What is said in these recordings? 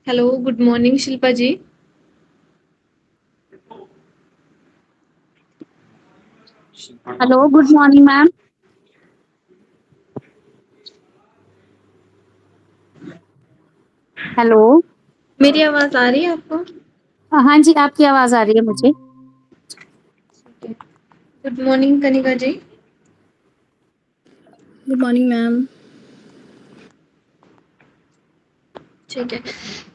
Hello, good morning Shilpa ji. Hello, good morning ma'am. Hello. मेरी आवाज़ आ रही है आपको? हाँ जी, आपकी आवाज़ आ रही है मुझे। Good morning Kanika ji. Good morning ma'am. ठीक है,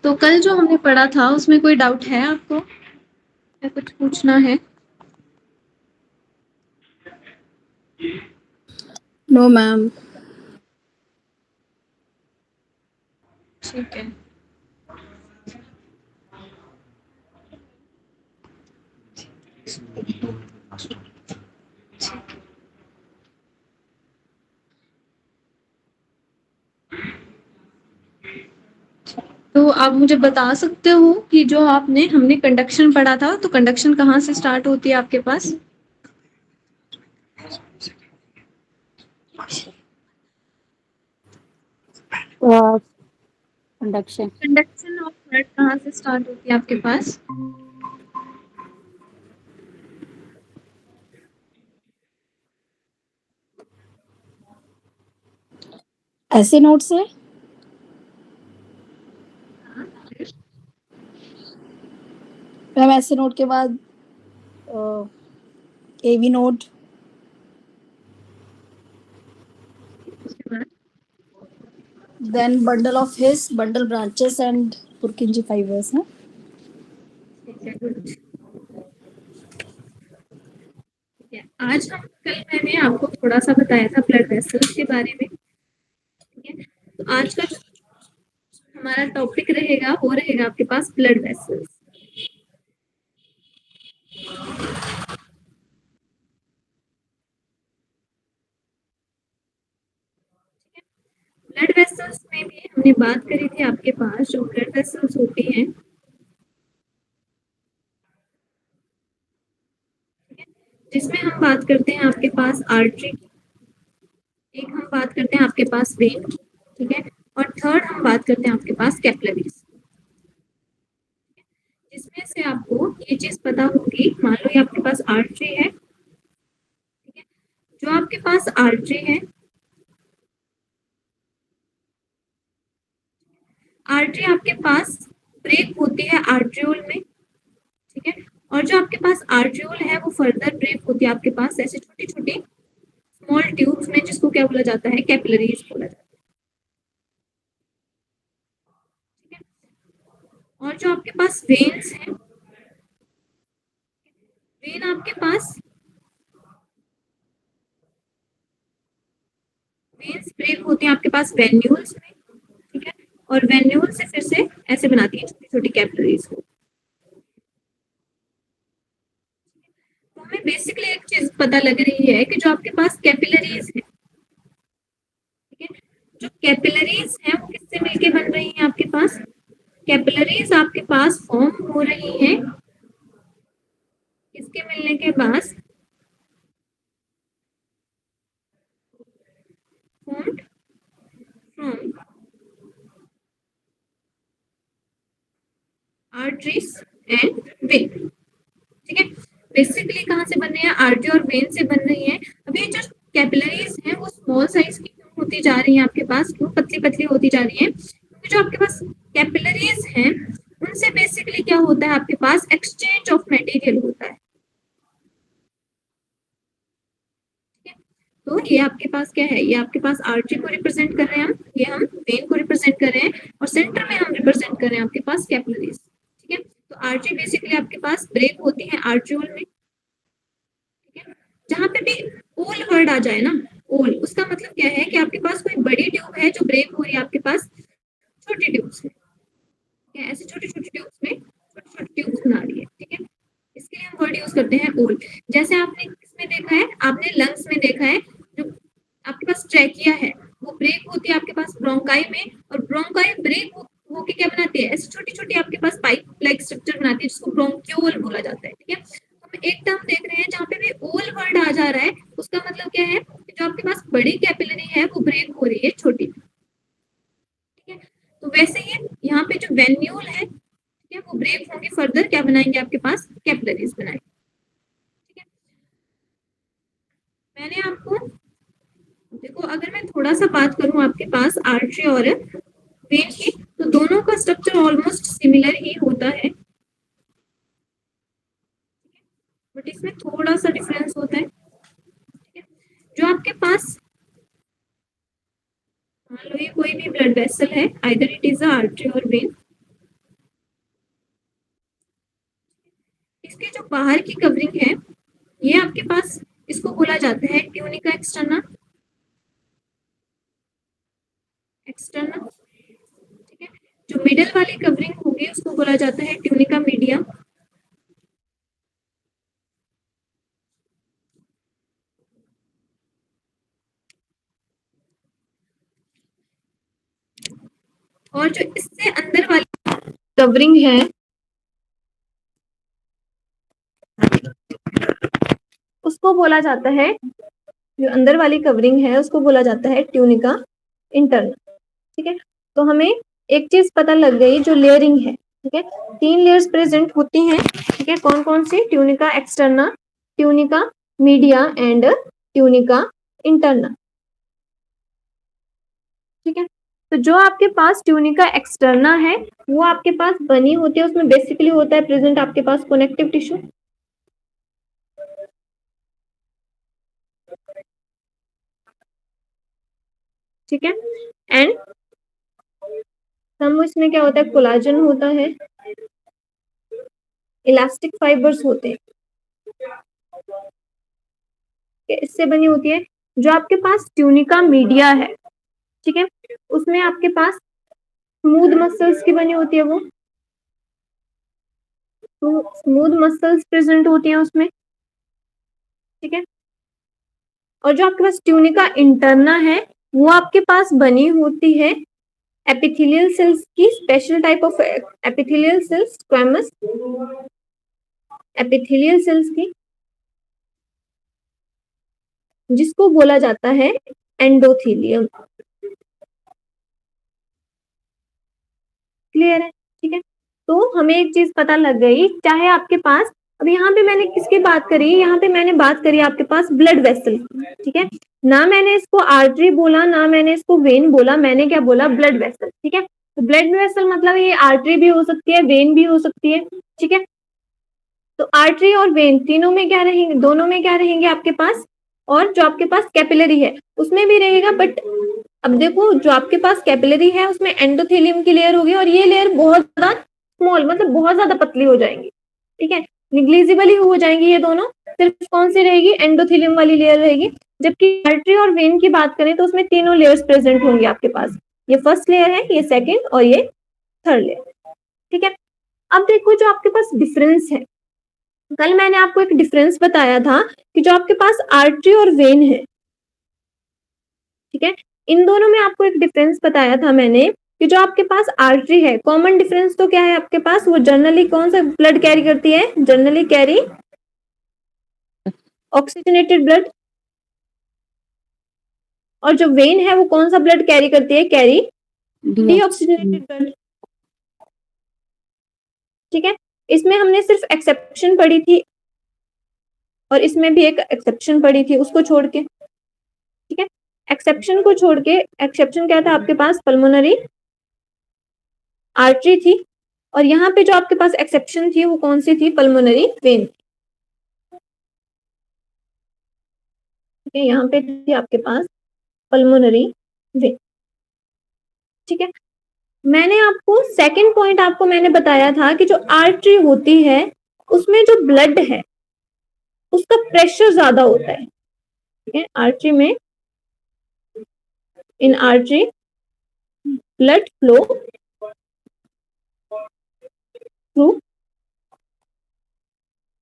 तो कल जो हमने पढ़ा था उसमें कोई डाउट है आपको या कुछ पूछना है? No ma'am. ठीक है। तो आप मुझे बता सकते हो कि जो हमने कंडक्शन पढ़ा था, तो कंडक्शन कहाँ से स्टार्ट होती है आपके पास? कंडक्शन। कंडक्शन ऑफ ब्लड कहाँ से स्टार्ट होती है आपके पास? ऐसे नोट से मैम, ऐसे नोट के बाद AV node, then bundle of His, bundle branches and Purkinje fibres है। आज कल मैंने आपको थोड़ा सा बताया था ब्लड वेसल्स के बारे में। ठीक है, तो आज का जो हमारा टॉपिक रहेगा वो रहेगा आपके पास ब्लड वेसल्स। ब्लड वेसल्स में भी हमने बात करी थी आपके पास जो ब्लड वेसल्स होती हैं, जिसमें हम बात करते हैं आपके पास आर्टरी की, एक हम बात करते हैं आपके पास वेन की, ठीक है, और थर्ड हम बात करते हैं आपके पास कैपिलरीज। जिसमें से आपको ये चीज पता होगी, मान लो ये आपके पास आर्टरी है, ठीक है, जो आपके पास आर्टरी है, आर्टरी आपके पास ब्रेक होती है आर्ट्रियोल में, ठीक है, और जो आपके पास आर्ट्रियोल है वो फर्दर ब्रेक होती है आपके पास ऐसे छोटी छोटी स्मॉल ट्यूब्स में, जिसको क्या बोला जाता है, कैपिलरीज बोला जाता है। ठीक है, और जो आपके पास वेन्स है, वेन आपके पास वेन्स ब्रेक होती है आपके पास वेन्यूल्स में, ठीक है, और वेन्यूल से फिर से ऐसे बनाती है छोटी छोटी कैपिलरीज को। तो हमें बेसिकली एक चीज पता लग रही है कि जो आपके पास कैपिलरीज है, ठीक है, जो कैपिलरीज है वो किससे मिलके बन रही है आपके पास? कैपिलरीज आपके पास फॉर्म हो रही है किसके मिलने के बाद? Formed from arteries and when. ठीक है, बेसिकली कहाँ से बन रही है? आर्टरी और वेन से बन रही है। अभी जो कैपिलरीज हैं वो स्मॉल साइज की क्यों होती जा रही है आपके पास, क्यों पतली पतली होती जा रही है? क्योंकि जो आपके पास कैपिलरीज हैं उनसे बेसिकली क्या होता है, आपके पास एक्सचेंज ऑफ मटेरियल होता है। तो ये आपके पास क्या है, ये आपके पास आर्टरी को रिप्रेजेंट कर रहे हैं हम, ये हम वेन को रिप्रेजेंट कर रहे हैं, और सेंटर में हम रिप्रेजेंट कर रहे हैं आपके पास कैपिलरीज। ठीक है, तो आर्टरी बेसिकली आपके पास ब्रेक होती है आर्ट्रियोल में, ठीक है, जहां पे भी ओल वर्ड आ जाए ना, ओल उसका मतलब क्या है कि आपके पास कोई बड़ी ट्यूब है जो ब्रेक हो रही है आपके पास छोटी ट्यूब्स में, ऐसे छोटी छोटी ट्यूब्स में छोटी छोटी ट्यूब्स बना रही है। ठीक है, इसके लिए हम वर्ड यूज करते हैं ओल। जैसे आपने किसमें देखा है, आपने लंग्स में देखा है, जो आपके पास ट्रैकिया है वो ब्रेक होती है आपके पास ब्रोंकाई में, और ब्रोंकाई ब्रेक होके क्या बनाती है, ऐसे छोटी छोटी आपके पास पाइप लाइक स्ट्रक्चर बनाती है जिसको ब्रोंक्यूल बोला जाता है। ठीक है, तो हम एक टर्म देख रहे हैं जहाँ पे भी ओल वर्ड आ जा रहा है, उसका मतलब क्या है कि जो आपके पास बड़ी कैपिलरी है वो ब्रेक हो रही है छोटी। ठीक है, तो वैसे ही यहाँ पे जो वेन्यूल है, ठीक है, वो ब्रेक होंगे फर्दर, क्या बनाएंगे आपके पास, कैपिलरीज बनाएंगे। ठीक है, मैंने आपको देखो, अगर मैं थोड़ा सा बात करूं आपके पास आर्टरी और वेन की, तो दोनों का स्ट्रक्चर ऑलमोस्ट सिमिलर ही होता है, बट इसमें थोड़ा सा डिफरेंस होता है। ठीक है, जो आपके पास मान लो ये कोई भी ब्लड वेसल है, आइदर इट इज आर्टरी और वेन, इसके जो बाहर की कवरिंग है, ये आपके पास, इसको बोला जाता है ट्यूनिका एक्सटर्ना, एक्सटर्ना। ठीक है, जो मिडल वाली कवरिंग होगी उसको बोला जाता है ट्यूनिका मीडिया। और जो इससे अंदर वाली कवरिंग है, उसको बोला जाता है, जो अंदर वाली कवरिंग है उसको बोला जाता है ट्यूनिका इंटरना। ठीक है, तो हमें एक चीज पता लग गई, जो लेयरिंग है, ठीक है, 3 लेयर्स प्रेजेंट होती हैं। ठीक है, कौन कौन सी, tunica externa, tunica media and tunica interna. ठीक है, तो जो आपके पास ट्यूनिका एक्सटर्ना है वो आपके पास बनी होती है, उसमें बेसिकली होता है प्रेजेंट आपके पास कनेक्टिव टिश्यू। ठीक है, एंड सम इसमें क्या होता है, कोलाजन होता है, इलास्टिक फाइबर्स होते हैं, इससे बनी होती है। जो आपके पास ट्यूनिका मीडिया है, ठीक है, उसमें आपके पास स्मूथ मसल्स की बनी होती है, वो स्मूथ मसल्स प्रेजेंट होती हैं उसमें। ठीक है, और जो आपके पास ट्यूनिका इंटरना है वो आपके पास बनी होती है एपिथेलियल सेल्स की, special type of epithelial cells, squamous epithelial cells की, जिसको बोला जाता है एंडोथेलियम। क्लियर है? ठीक है, तो हमें एक चीज पता लग गई, चाहे आपके पास, अब यहाँ पे मैंने किसकी बात करी, यहाँ पे मैंने बात करी आपके पास ब्लड वेसल। ठीक है, ना मैंने इसको आर्टरी बोला, ना मैंने इसको वेन बोला, मैंने क्या बोला, ब्लड वेसल। ठीक है, तो ब्लड वेसल मतलब ये आर्टरी भी हो सकती है, वेन भी हो सकती है। ठीक है, तो आर्टरी और वेन तीनों में क्या रहेंगे, दोनों में क्या रहेंगे आपके पास, और जो आपके पास कैपिलरी है उसमें भी रहेगा। बट अब देखो, जो आपके पास कैपिलरी है उसमें एंडोथेलियम की लेयर होगी, और ये लेयर बहुत ज्यादा स्मॉल, मतलब बहुत ज्यादा पतली हो जाएंगी। ठीक है, निग्लिजिबली हो जाएंगी ये दोनों, सिर्फ कौन सी रहेगी, एंडोथेलियम वाली लेयर रहेगी। जबकि आर्टरी और वेन की बात करें तो उसमें तीनों लेयर्स प्रेजेंट होंगी आपके पास, ये फर्स्ट लेयर है, ये सेकेंड और ये थर्ड लेयर। ठीक है, अब देखो जो आपके पास डिफरेंस है, कल मैंने आपको एक डिफरेंस बताया था कि जो आपके पास आर्टरी और वेन है, ठीक है, इन दोनों में आपको एक डिफरेंस बताया था मैंने कि जो आपके पास आर्टरी है, कॉमन डिफरेंस तो क्या है आपके पास, वो जनरली कौन सा ब्लड कैरी करती है, जनरली कैरी ऑक्सीजनेटेड ब्लड, और जो वेन है वो कौन सा ब्लड कैरी करती है, कैरी डीऑक्सीजनेटेड ब्लड। ठीक है, इसमें हमने सिर्फ एक्सेप्शन पढ़ी थी, और इसमें भी एक एक्सेप्शन पढ़ी थी, उसको छोड़ के। ठीक है, एक्सेप्शन को छोड़ के, एक्सेप्शन क्या था आपके पास, पल्मोनरी आर्टरी थी, और यहाँ पे जो आपके पास एक्सेप्शन थी वो कौन सी थी, पल्मोनरी वेन। ठीक है, यहाँ पे थी आपके पास पल्मोनरी वेन। ठीक है, मैंने आपको सेकंड पॉइंट आपको मैंने बताया था कि जो आर्टरी होती है उसमें जो ब्लड है उसका प्रेशर ज्यादा होता है। ठीक है, आर्टरी में, in artery blood flow through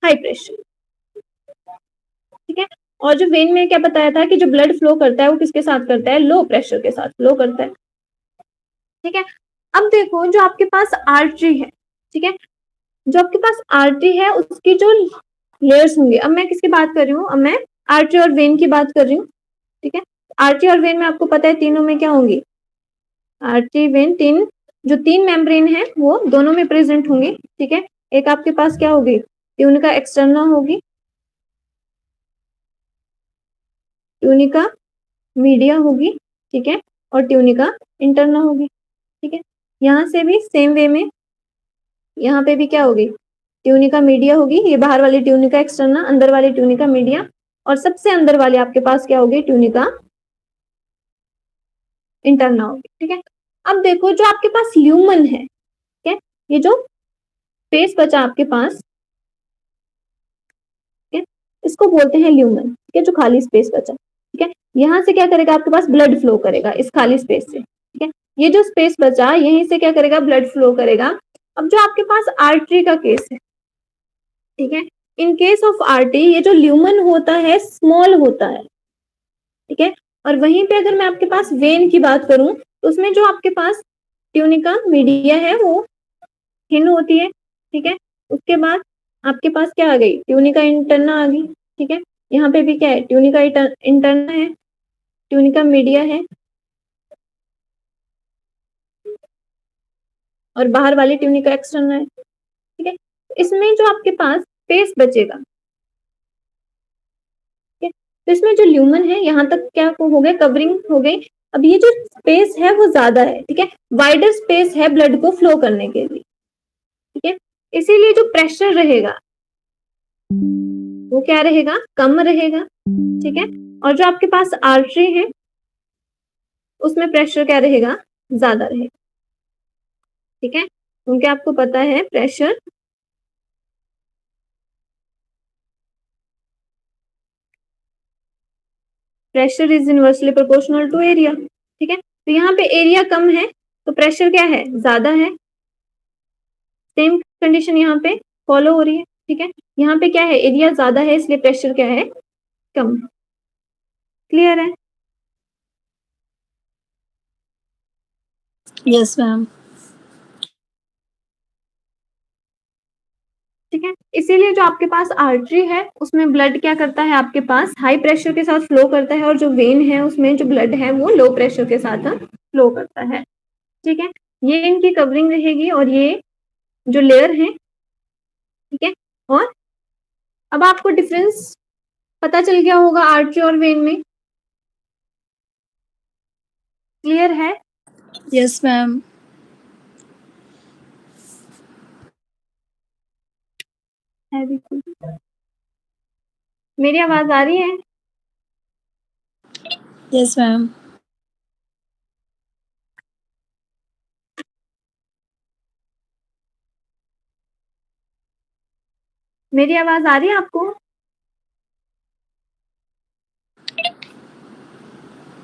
high pressure. ठीक है, और जो वेन में क्या बताया था कि जो ब्लड फ्लो करता है वो किसके साथ करता है, लो प्रेशर के साथ फ्लो करता है। ठीक है, अब देखो जो आपके पास आर्टरी है, ठीक है, जो आपके पास आर्टरी है उसकी जो लेयर्स होंगे, अब मैं किसकी बात कर रही हूँ, अब मैं आर्टरी और वेन की बात कर रही हूँ। ठीक है, आर्टरी और वेन में आपको पता है तीनों में क्या होंगी, आर्टरी वेन तीन जो 3 मेम्ब्रेन है वो दोनों में प्रेजेंट होंगी, ठीक है। एक आपके पास क्या होगी, ट्यूनिका एक्सटर्ना होगी, ट्यूनिका मीडिया होगी, ठीक है, और ट्यूनिका इंटरना होगी, ठीक है। यहाँ से भी सेम वे में यहाँ पे भी क्या होगी, ट्यूनिका मीडिया होगी, ये बाहर वाली ट्यूनिका एक्सटर्ना, अंदर वाली ट्यूनिका मीडिया, और सबसे अंदर वाली आपके पास क्या होगी, ट्यूनिका इंटरना होगी, ठीक है। अब देखो जो आपके पास ल्यूमन है, ठीक है, ये जो स्पेस बचा आपके पास, ठीक है, इसको बोलते हैं ल्यूमन, ठीक है, जो खाली स्पेस बचा, ठीक है। यहाँ से क्या करेगा, आपके पास ब्लड फ्लो करेगा इस खाली स्पेस से, ठीक है। ये जो स्पेस बचा यहीं से क्या करेगा, ब्लड फ्लो करेगा। अब जो आपके पास आर्टरी का केस है, ठीक है, इन केस ऑफ आर्टरी ये जो ल्यूमन होता है स्मॉल होता है, ठीक है। और वहीं पे अगर मैं आपके पास वेन की बात करूं तो उसमें जो आपके पास ट्यूनिका मीडिया है वो थिन होती है, ठीक है। उसके बाद आपके पास क्या आ गई, ट्यूनिका इंटरना आ गई, ठीक है। यहाँ पे भी क्या है, ट्यूनिका इंटरना है, ट्यूनिका मीडिया है, और बाहर वाली ट्यूनिका एक्सटर्ना है, ठीक है। इसमें जो आपके पास स्पेस बचेगा, ठीक है, तो इसमें जो ल्यूमन है यहाँ तक क्या हो गया, कवरिंग हो गई। अब ये जो स्पेस है वो ज्यादा है, ठीक है, वाइडर स्पेस है ब्लड को फ्लो करने के लिए, ठीक है। इसीलिए जो प्रेशर रहेगा वो क्या रहेगा, कम रहेगा, ठीक है। और जो आपके पास आर्टरी है उसमें प्रेशर क्या रहेगा, ज्यादा रहेगा, ठीक है। क्योंकि आपको पता है pressure is inversely proportional to area, ठीक है। तो यहाँ पे एरिया कम है तो प्रेशर क्या है, ज्यादा है। सेम कंडीशन यहाँ पे फॉलो हो रही है, ठीक है। यहाँ पे क्या है, एरिया ज्यादा है इसलिए प्रेशर क्या है, कम। क्लियर है? Yes, ma'am. ठीक है। इसीलिए जो आपके पास आर्टरी है उसमें ब्लड क्या करता है, आपके पास हाई प्रेशर के साथ फ्लो करता है, और जो वेन है उसमें जो ब्लड है वो लो प्रेशर के साथ फ्लो करता है, ठीक है। ये इनकी कवरिंग रहेगी और ये जो लेयर है, ठीक है। और अब आपको डिफरेंस पता चल गया होगा आर्टरी और वेन में, क्लियर है? Yes, ma'am. बिल्कुल। मेरी आवाज आ रही है? Yes, ma'am. मेरी आवाज आ रही है आपको?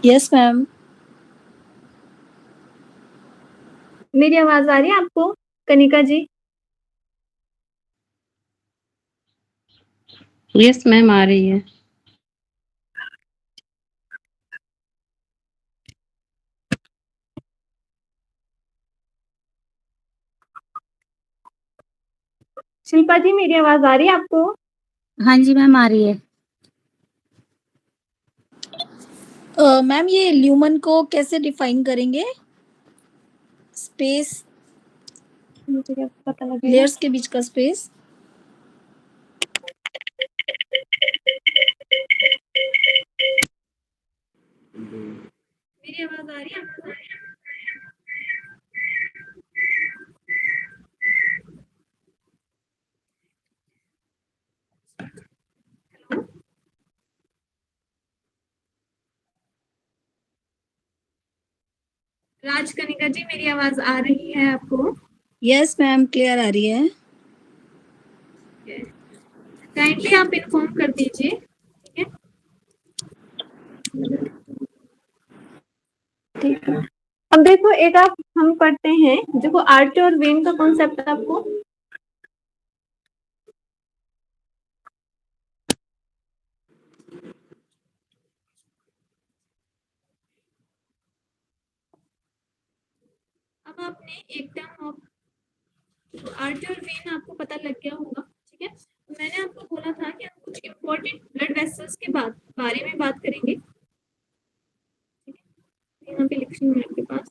Yes, ma'am. मेरी आवाज आ रही है आपको, कनिका जी? यस मैम, आ रही है। शिल्पा जी मेरी आवाज आ रही है आपको? हाँ जी मैम, आ रही है। मैम ये ल्यूमन को कैसे डिफाइन करेंगे, स्पेस, मुझे क्या पता लगेगा। लेयर्स के बीच का स्पेस। मेरी आवाज आ रही है आपको? राज कनिका जी मेरी आवाज आ रही है आपको? यस मैम, क्लियर आ रही है। काइंडली आप इन्फॉर्म कर दीजिए, ठीक है। ठीक है। अब देखो एक आप हम पढ़ते हैं, देखो आर्टरी और वेन का कॉन्सेप्ट है आपको, अब आपने एक टर्म ऑफ आर्टरी और वेन आपको पता लग गया होगा, ठीक है। मैंने आपको बोला था कि हम कुछ इंपॉर्टेंट ब्लड वेसल्स के बारे में बात करेंगे, ठीक है। यहाँ पे लिखी हूँ आपके पास,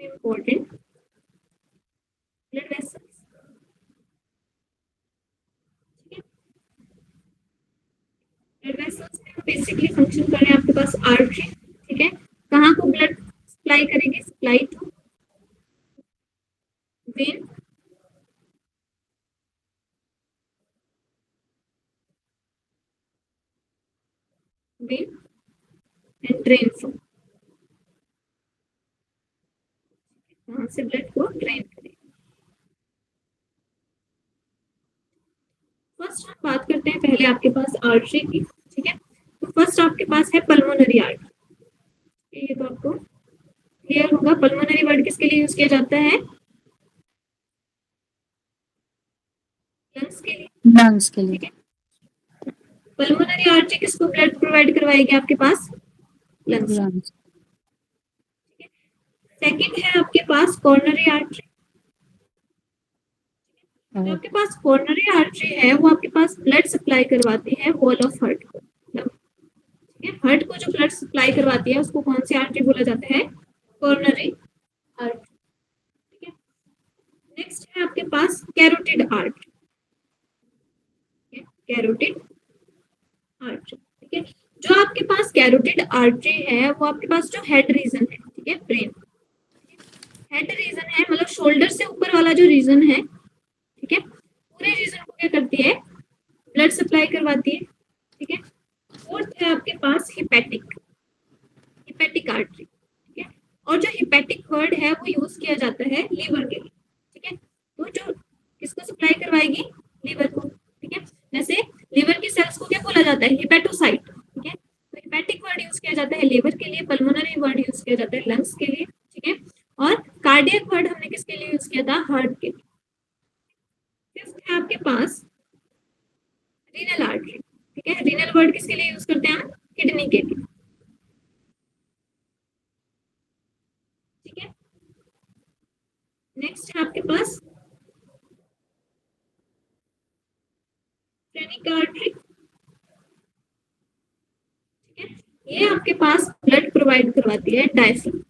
important blood vessels, blood vessels में बेसिकली फंक्शन कर रहे हैं आपके पास आर्टरी, ठीक है, कहाँ को ब्लड सप्लाई करेगी, supply to vein, vein and drain from, वहां से ब्लड को ड्रेन करेगी। फर्स्ट हम बात करते हैं पहले आपके पास आर्टरी की, ठीक है, तो फर्स्ट आपके पास है पल्मोनरी आर्टरी, ये तो आपको क्लियर होगा। पल्मोनरी वर्ड किसके लिए यूज किया जाता है, लंग्स के लिए, लंग्स के लिए। ठीक है। पल्मोनरी आर्टरी किसको ब्लड प्रोवाइड करवाएगी आपके पास, लंग्स। लंग्स। सेकंड है आपके पास कॉर्नरी आर्टरी, जो आपके पास कॉर्नरी आर्टरी है वो आपके पास ब्लड सप्लाई करवाती है वॉल ऑफ हार्ट को, ठीक है, हार्ट को जो ब्लड सप्लाई करवाती है उसको कौन सी आर्टरी बोला जाता है, कॉर्नरी आर्टरी, ठीक है। नेक्स्ट है आपके पास कैरोटिड आर्टरी, कैरोटिड आर्टरी, ठीक है, जो आपके पास कैरोटिड आर्टरी है वो आपके पास जो हेड रीजन है, ठीक है, ब्रेन हेड रीजन है, मतलब शोल्डर से ऊपर वाला जो रीजन है, ठीक है, पूरे रीजन को क्या करती है, ब्लड सप्लाई करवाती है, ठीक है। फोर्थ है आपके पास हिपैटिक, हिपैटिक आर्टरी, ठीक है, और जो हिपैटिक वर्ड है वो यूज किया जाता है लीवर के लिए, ठीक है, तो जो किसको सप्लाई करवाएगी, लीवर को, ठीक है, जैसे लीवर की सेल्स को क्या बोला जाता है, हिपैटोसाइट, ठीक है, तो हिपैटिक वर्ड यूज किया जाता है लीवर के लिए, पल्मोनरी वर्ड यूज किया जाता है लंग्स के लिए, ठीक है, और कार्डियक वर्ड हमने किसके लिए यूज किया था, हार्ट के लिए। फिफ्थ है आपके पास रीनल आर्टरी, ठीक है, रीनल वर्ड किसके लिए यूज करते हैं हम, किडनी के लिए, ठीक है। नेक्स्ट है आपके पास फ्रेनिक आर्टरी, ठीक है, ये आपके पास ब्लड प्रोवाइड करवाती है डायफ्राम,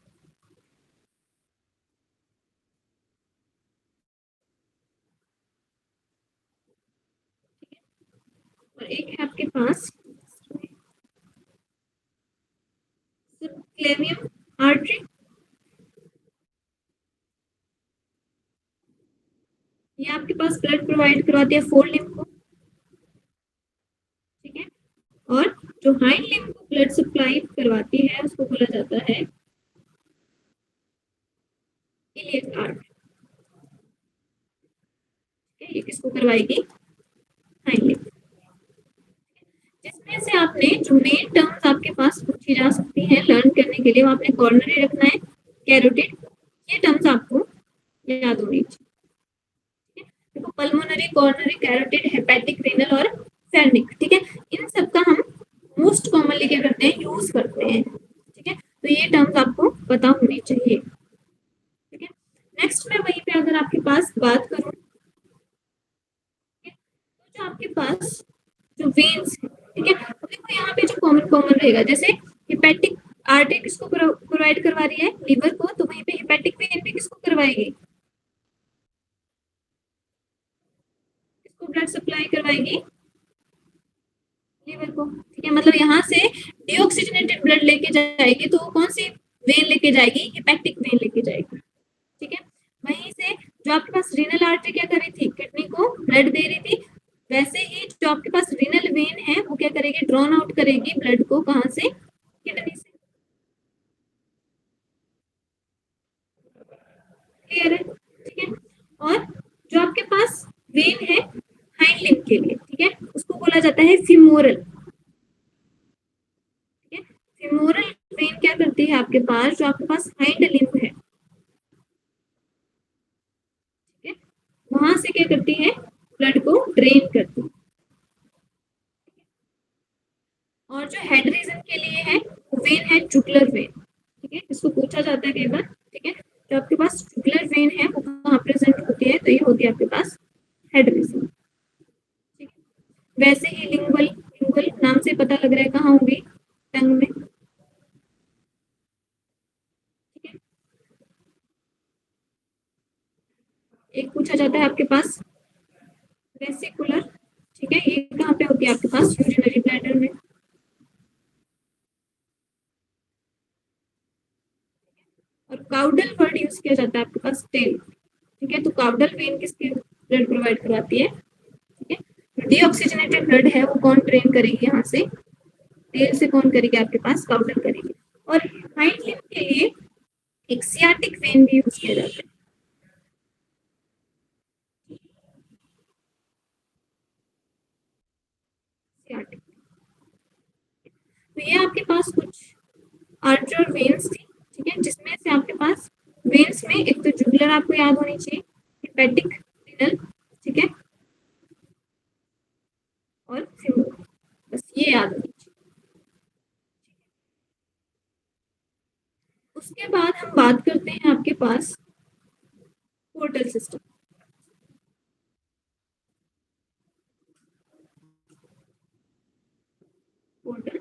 और एक है आपके पास सबक्लेवियम आर्टरी, ये आपके पास ब्लड प्रोवाइड करवाती है फोर लिम्ब को, ठीक है, और जो हाइंड लिम्ब को ब्लड सप्लाई करवाती है उसको बोला जाता है इलियक आर्टरी, ये किसको करवाएगी, हाइंड लिम्ब। जिसमें से आपने जो मेन टर्म्स आपके पास पूछी जा सकती हैं लर्न करने के लिए, वो आपने कॉर्नरी रखना है, कैरोटिड, ये टर्म्स आपको याद होनी चाहिए, देखो pulmonary, coronary, carotid, hepatic, renal और फेरनिक, ठीक है, इन सब का हम मोस्ट कॉमनली क्या करते हैं, यूज करते हैं, ठीक है, तो ये टर्म्स आपको पता होनी चाहिए, ठीक है। नेक्स्ट में वहीं पे अगर आपके पास बात करूं, तो जो आपके पास जो वेन्स है, ठीक है, तो देखो यहाँ पे जो कॉमन कॉमन रहेगा, जैसे हिपैटिक आर्टरी किसको प्रोवाइड करवा रही है, लीवर को, तो वहीं पे हिपैटिक वेन भी किसको करवाएगी, किसको ब्लड सप्लाई करवाएगी, लीवर को, ठीक है, मतलब यहाँ से डीऑक्सीजनेटेड ब्लड लेके जाएगी तो वो कौन सी वेन लेके जाएगी, हिपैटिक वेन लेके जाएगी, ठीक है। वहीं से जो आपके पास रीनल आर्टरी क्या कर रही थी, किडनी को ब्लड दे रही थी, वैसे ही जो आपके पास रीनल वेन है वो क्या करेगी, ड्रॉन आउट करेगी ब्लड को, कहां से, किडनी से, क्लियर है, ठीक है। और जो आपके पास वेन है हाइंड लिम्ब के लिए, ठीक है, उसको बोला जाता है फिमोरल, ठीक है, फिमोरल वेन क्या करती है आपके पास, जो आपके पास हाइंड लिम्ब है, ठीक है, वहां से क्या करती है, ब्लड को ड्रेन करती है। और जो हेड रीजन के लिए है वो वेन है जुगुलर वेन, ठीक है, इसको पूछा जाता है कई बार, ठीक है, तो आपके पास जुगुलर वेन है वो कहाँ प्रेजेंट होती है, तो ये होती है आपके पास हेड रीजन, ठीक है। वैसे ही लिंगुअल, लिंगुअल नाम से पता लग रहा है कहाँ होगी, टंग में, ठीक है। एक पूछा जाता है आपके पास वेसिकुलर, ठीक है, ये कहाँ पे होती है आपके पास? यूरिनरी ब्लैडर में। और काउडल वर्ड यूज किया जाता है आपके पास टेल, ठीक है। तो काउडल वेन किसके ब्लड प्रोवाइड करवाती है? ठीक है, डीऑक्सीजनेटेड ब्लड है वो कौन ड्रेन करेगी यहाँ से? टेल से कौन करेगी आपके पास? काउडल करेगी। और हाइंड लिम्ब के लिए एक सियाटिक वेन भी यूज किया जाता है। सियाटिक, तो ये आपके पास कुछ आर्टरी और वेन्स थी, ठीक है, जिसमें से आपके पास वेन्स में एक तो जुगुलर आपको याद होनी चाहिए, हेपेटिक, रीनल, ठीक है, और फेमोरल, बस ये याद होनी चाहिए। उसके बाद हम बात करते हैं आपके पास पोर्टल सिस्टम। पोर्टल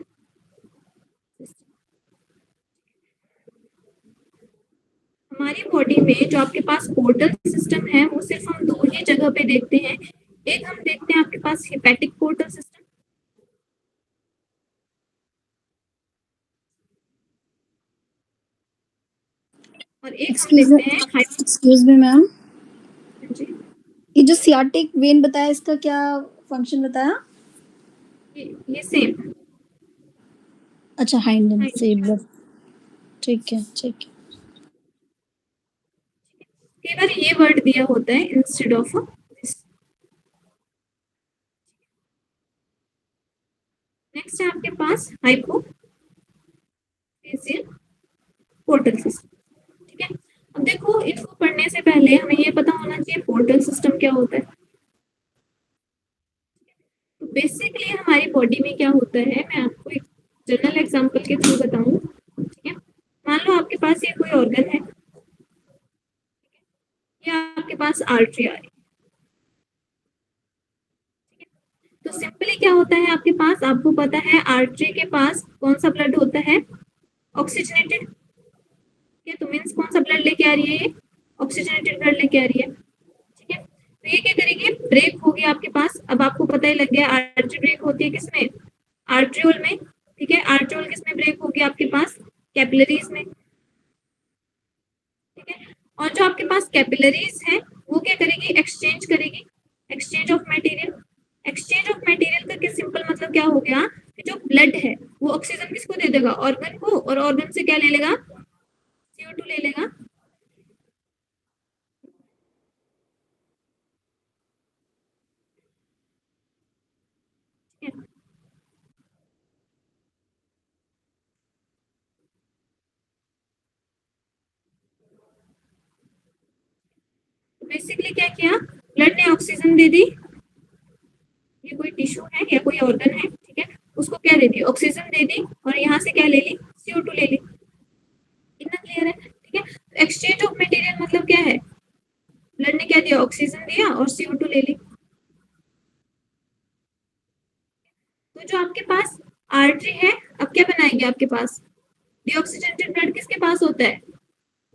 सिस्टम हमारी बॉडी में जो आपके पास पोर्टल सिस्टम है वो सिर्फ हम दो ही जगह पे देखते हैं। एक हम देखते हैं आपके पास हेपेटिक पोर्टल सिस्टम, और एक हम देखते हैं एक्सक्यूज मी मैम, जी, ये जो सियाटिक वेन बताया इसका क्या फंक्शन बताया? ये सेम। अच्छा, हाइंड लिम्ब से ब्लड, ठीक है ठीक है। कई बार ये वर्ड दिया होता है इंस्टेड ऑफ दिस। नेक्स्ट है आपके पास हाइपोफेजियल पोर्टल सिस्टम, ठीक है। अब देखो, इसको पढ़ने से पहले हमें ये पता होना चाहिए पोर्टल सिस्टम क्या होता है। तो बेसिकली हमारी बॉडी में क्या होता है, मैं आपको एक जनरल एग्जांपल के थ्रू बताऊं, ठीक है। मान लो आपके पास ये कोई ऑर्गन है, या आपके पास आर्टरी आ रही है, तो सिंपली क्या होता है आपके पास, आपको पता है आर्टरी के पास कौन सा ब्लड होता है? ऑक्सीजनेटेड, ठीक है। तो मीन्स कौन सा ब्लड लेके आ रही है? ये ऑक्सीजनेटेड ब्लड लेके आ रही है, ठीक है। तो ये क्या करेगी? ब्रेक होगी आपके पास। अब आपको पता ही लग गया आर्टरी ब्रेक होती है किसमें? आर्ट्रियोल में, ठीक है। आर्ट्रियोल किसमें ब्रेक होगी आपके पास? कैपिलरीज में, ठीक है। और जो आपके पास कैपिलरीज है वो क्या करेगी? एक्सचेंज करेगी, exchange of material. Exchange of material का क्या सिंपल मतलब क्या हो गया कि जो ब्लड है वो ऑक्सीजन किसको दे देगा? ऑर्गन को, और ऑर्गन से क्या ले लेगा? CO2 ले लेगा। बेसिकली क्या किया? ब्लड ने ऑक्सीजन दे दी, ये कोई टिश्यू है या कोई ऑर्गन है, ठीक है, उसको क्या दे दी? ऑक्सीजन दे दी, और यहाँ से क्या ले ली? CO2 ले ली। इतना क्लियर है, ठीक है। एक्सचेंज ऑफ मटेरियल मतलब क्या है? ब्लड ने क्या दिया? ऑक्सीजन दिया और CO2 ले ली। तो जो आपके पास आर्टरी है, अब क्या बनाएगी आपके पास? डीऑक्सीजनेटेड ब्लड किसके पास होता है?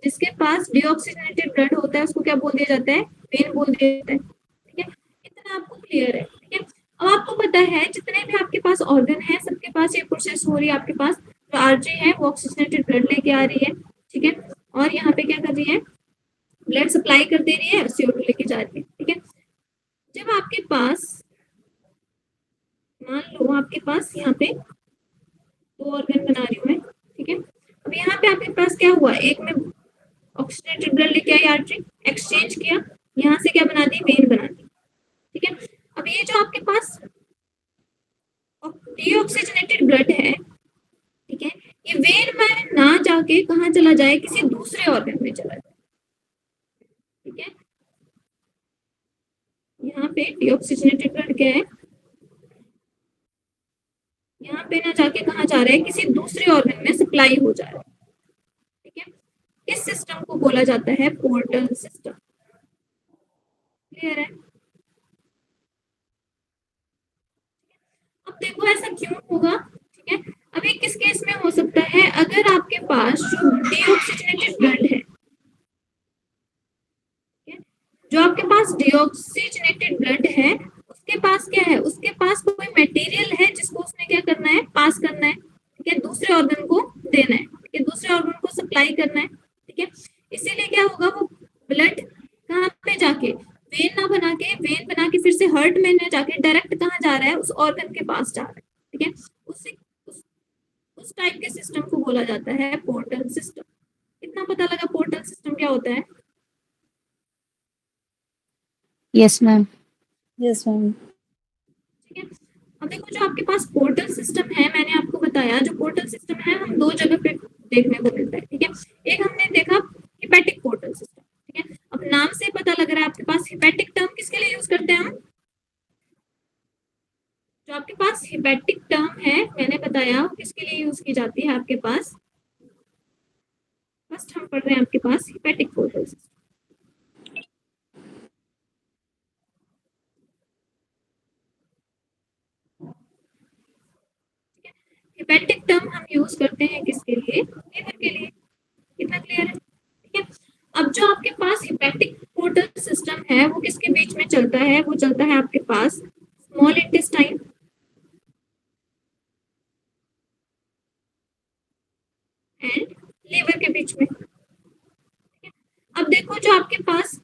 जिसके पास डीऑक्सीजनेटेड ब्लड होता है उसको क्या बोल दिया जाता है? वेन बोल दिया जाता है, ठीक है। इतना आपको क्लियर है, ठीक है। अब आपको पता है जितने भी आपके पास ऑर्गन है सबके पास ये प्रोसेस हो रही है। आपके पास जो आर्टरी है वो ऑक्सीजनेटेड ब्लड लेके आ रही है, ठीक है, और यहाँ पे क्या कर रही है? ब्लड सप्लाई कर दे रही है, CO2 लेके जा रही है, ठीक है। जब आपके पास, मान लो आपके पास यहाँ पे दो ऑर्गन बना रही हूँ मैं, ठीक है। अब यहाँ पे आपके पास क्या हुआ? एक में ऑक्सीजनेटेड ब्लड लेके आई आर्टरी, एक्सचेंज किया, यहाँ से क्या बना दी? वेन बना दी, ठीक है। अब ये जो आपके पास डीऑक्सीजनेटेड ब्लड है, ठीक है, ये वेन में ना जाके कहाँ चला जाए? किसी दूसरे ऑर्गन में चला जाए, ठीक है। यहाँ पे डीऑक्सीजनेटेड ब्लड क्या है? यहाँ पे ना जाके कहाँ जा रहा है? किसी दूसरे ऑर्गन में सप्लाई हो जा रहा है, ठीक है। इस सिस्टम को बोला जाता है पोर्टल सिस्टम। क्लियर है? अब देखो ऐसा क्यों होगा, ठीक है। अभी किस केस में हो सकता है? अगर आपके पास जो डीऑक्सीजनेटेड ब्लड है, जो आपके पास डीऑक्सीजनेटेड ब्लड है उसके पास क्या है, उसके पास कोई मटेरियल है जिसको उसने क्या करना है, पास करना है, ठीक है, दूसरे ऑर्गन को देना है, ठीक है, दूसरे ऑर्गन को सप्लाई करना है, ठीक है। इसीलिए क्या होगा, वो ब्लड कहाँ पे जाके, वेन बना के फिर से हार्ट में ना जाके डायरेक्ट कहाँ जा रहा है, उस ऑर्गन के पास जा रहा है, ठीक है। उस टाइप के सिस्टम को बोला जाता है पोर्टल सिस्टम। कितना पता लगा पोर्टल सिस्टम क्या होता है? Yes ma'am. Yes, ma'am. ठीक है। अब देखो जो आपके पास पोर्टल सिस्टम है, मैंने आपको बताया जो पोर्टल सिस्टम है हम दो जगह पे देखने को मिलता है, ठीक है। एक हमने देखा हिपैटिक पोर्टल सिस्टम, ठीक है। अब नाम से पता लग रहा है आपके पास हिपैटिक टर्म किसके लिए यूज करते हैं हम? जो आपके पास हिपैटिक टर्म है मैंने बताया वो किसके लिए यूज की जाती है आपके पास? फर्स्ट हम पढ़ रहे हैं आपके पास hepatic portal system. Hepatic term हम यूज करते हैं किसके लिए? लीवर के लिए। कितना क्लियर है? ठीक है। अब जो आपके पास हिपैटिक पोर्टल सिस्टम है वो किसके बीच में चलता है? वो चलता है आपके पास स्मॉल इंटेस्टाइन एंड लीवर के बीच में। अब देखो जो आपके पास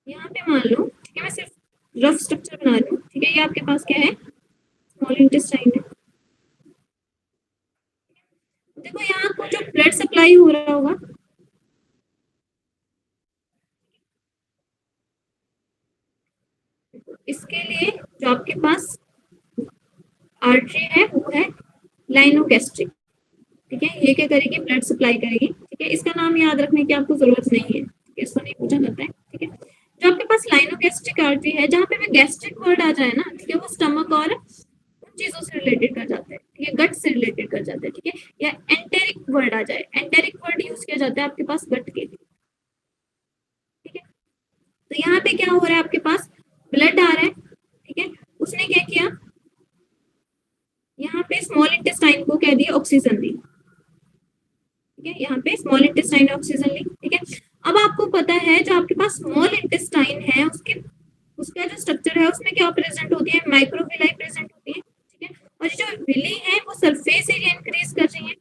यहाँ पे मान लो, ठीक है, मैं सिर्फ रफ स्ट्रक्चर बना रही हूँ, ठीक है। ये आपके पास क्या है? स्मॉल इंटेस्टाइन है। देखो यहाँ को जो ब्लड सप्लाई हो रहा होगा, इसके लिए जो आपके पास आर्टरी है वो है लाइनोगैस्ट्रिक, ठीक है। ये क्या करेगी? ब्लड सप्लाई करेगी, ठीक है। इसका नाम याद रखने की आपको जरूरत नहीं है, ठीक है, इसको नहीं पूछा जाता है, ठीक है। जो आपके पास लाइनोगैस्ट्रिक आर्टरी है, जहाँ पे भी गैस्ट्रिक वर्ड आ जाए ना, ठीक है, वो स्टमक और उन चीजों से रिलेटेड कर जाते हैं, ठीक है, गट से रिलेटेड कर जाते हैं, ठीक है। या एंटेरिक वर्ड आ जाए, एंटेरिक वर्ड यूज किया जाता है आपके पास गट के लिए, ठीक है। तो यहाँ पे क्या हो रहा है, आपके पास ब्लड आ रहा है, ठीक है। उसने क्या किया, यहाँ पे स्मॉल इंटेस्टाइन को क्या दिया? ऑक्सीजन दी, ठीक है। यहाँ पे स्मॉल इंटेस्टाइन ऑक्सीजन ली, ठीक है। अब आपको पता है जो आपके पास स्मॉल इंटेस्टाइन है उसका जो स्ट्रक्चर है उसमें क्या प्रेजेंट होती है? माइक्रोविलाई प्रेजेंट होती है, ठीक है। और ये जो विली है वो सरफेस एरिया इंक्रीज कर रही है।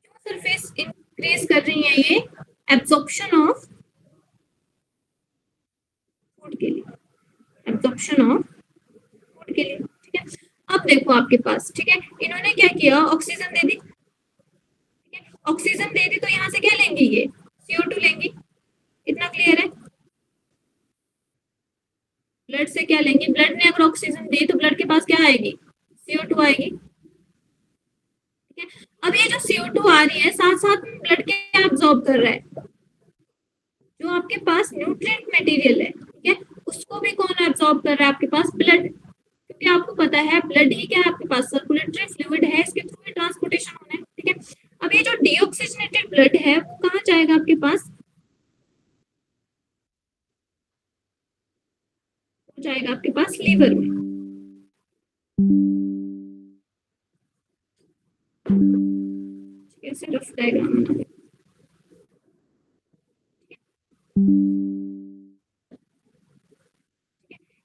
क्यों सरफेस इंक्रीज कर रही है? ये एब्जॉर्प्शन ऑफ फूड के लिए, एब्जॉर्प्शन ऑफ फूड के लिए, ठीक है। अब देखो आपके पास, ठीक है, इन्होंने क्या किया? ऑक्सीजन दे दी, ऑक्सीजन दे दी तो यहाँ से क्या लेंगी? ये CO2 लेंगी। इतना क्लियर है? ब्लड से क्या लेंगी? ब्लड ने अगर ऑक्सीजन दी तो ब्लड के पास क्या आएगी? CO2 आएगी, ठीक है। अब ये जो CO2 आ रही है साथ साथ ब्लड क्या एब्जॉर्ब कर रहा है? जो आपके पास न्यूट्रिएंट मटेरियल है, ठीक है, उसको भी कौन एब्जॉर्ब कर रहा है? आपके पास ब्लड। क्योंकि आपको पता है ब्लड ही क्या है आपके पास? सर्कुलेटरी फ्लूइड है, इसके थ्रू ही ट्रांसपोर्टेशन होना है, ठीक है। अब ये जो डीऑक्सीजनेटेड ब्लड है वो कहाँ जाएगा आपके पास? वो जाएगा आपके पास लीवर में। ऐसे रफ डायग्राम बना,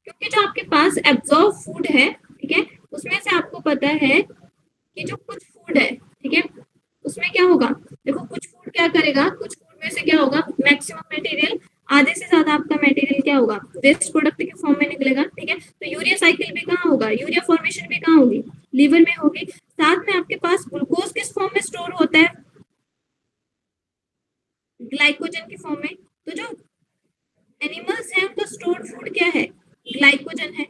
क्योंकि जो आपके पास एब्जॉर्ब फूड है, ठीक है, उसमें से आपको पता है कि जो कुछ फूड है, ठीक है, उसमें क्या होगा? देखो कुछ फूड क्या करेगा, कुछ फूड में से क्या होगा? मैक्सिमम मटेरियल, आधे से ज्यादा आपका मटेरियल क्या होगा? वेस्ट प्रोडक्ट के फॉर्म में निकलेगा, ठीक है। तो यूरिया साइकिल भी कहाँ होगा? यूरिया फॉर्मेशन भी कहाँ होगी? लीवर में होगी। साथ में आपके पास ग्लूकोज किस फॉर्म में स्टोर होता है? ग्लाइकोजन की फॉर्म में। तो जो एनिमल्स हैं उनका स्टोर्ड फूड क्या है? ग्लाइकोजन है।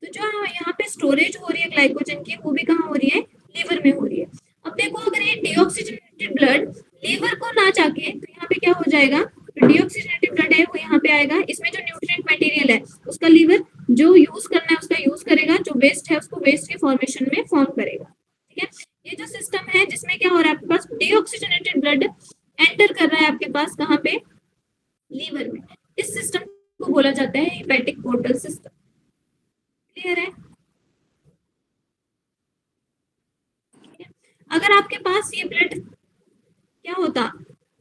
तो जो यहाँ पे स्टोरेज हो रही है ग्लाइकोजन की, वो भी कहाँ हो रही है? लीवर में हो रही है। अब देखो अगर ये डीऑक्सीजनेटेड ब्लड लीवर को ना जाके तो यहाँ पे क्या हो जाएगा? जो डीऑक्सीजनेटेड ब्लड है वो यहाँ पे आएगा, इसमें जो न्यूट्रिएंट मटेरियल है उसका लीवर जो यूज करना है उसका यूज करेगा, जो वेस्ट है उसको वेस्ट के फॉर्मेशन में फॉर्म करेगा, ठीक है। ये जो सिस्टम है जिसमें क्या हो रहा है आपके पास? डीऑक्सीजनेटेड ब्लड एंटर कर रहा है आपके पास कहाँ पे? लीवर में। इस सिस्टम को बोला जाता है हेपेटिक पोर्टल सिस्टम। क्लियर है? अगर आपके पास ये ब्लड क्या होता,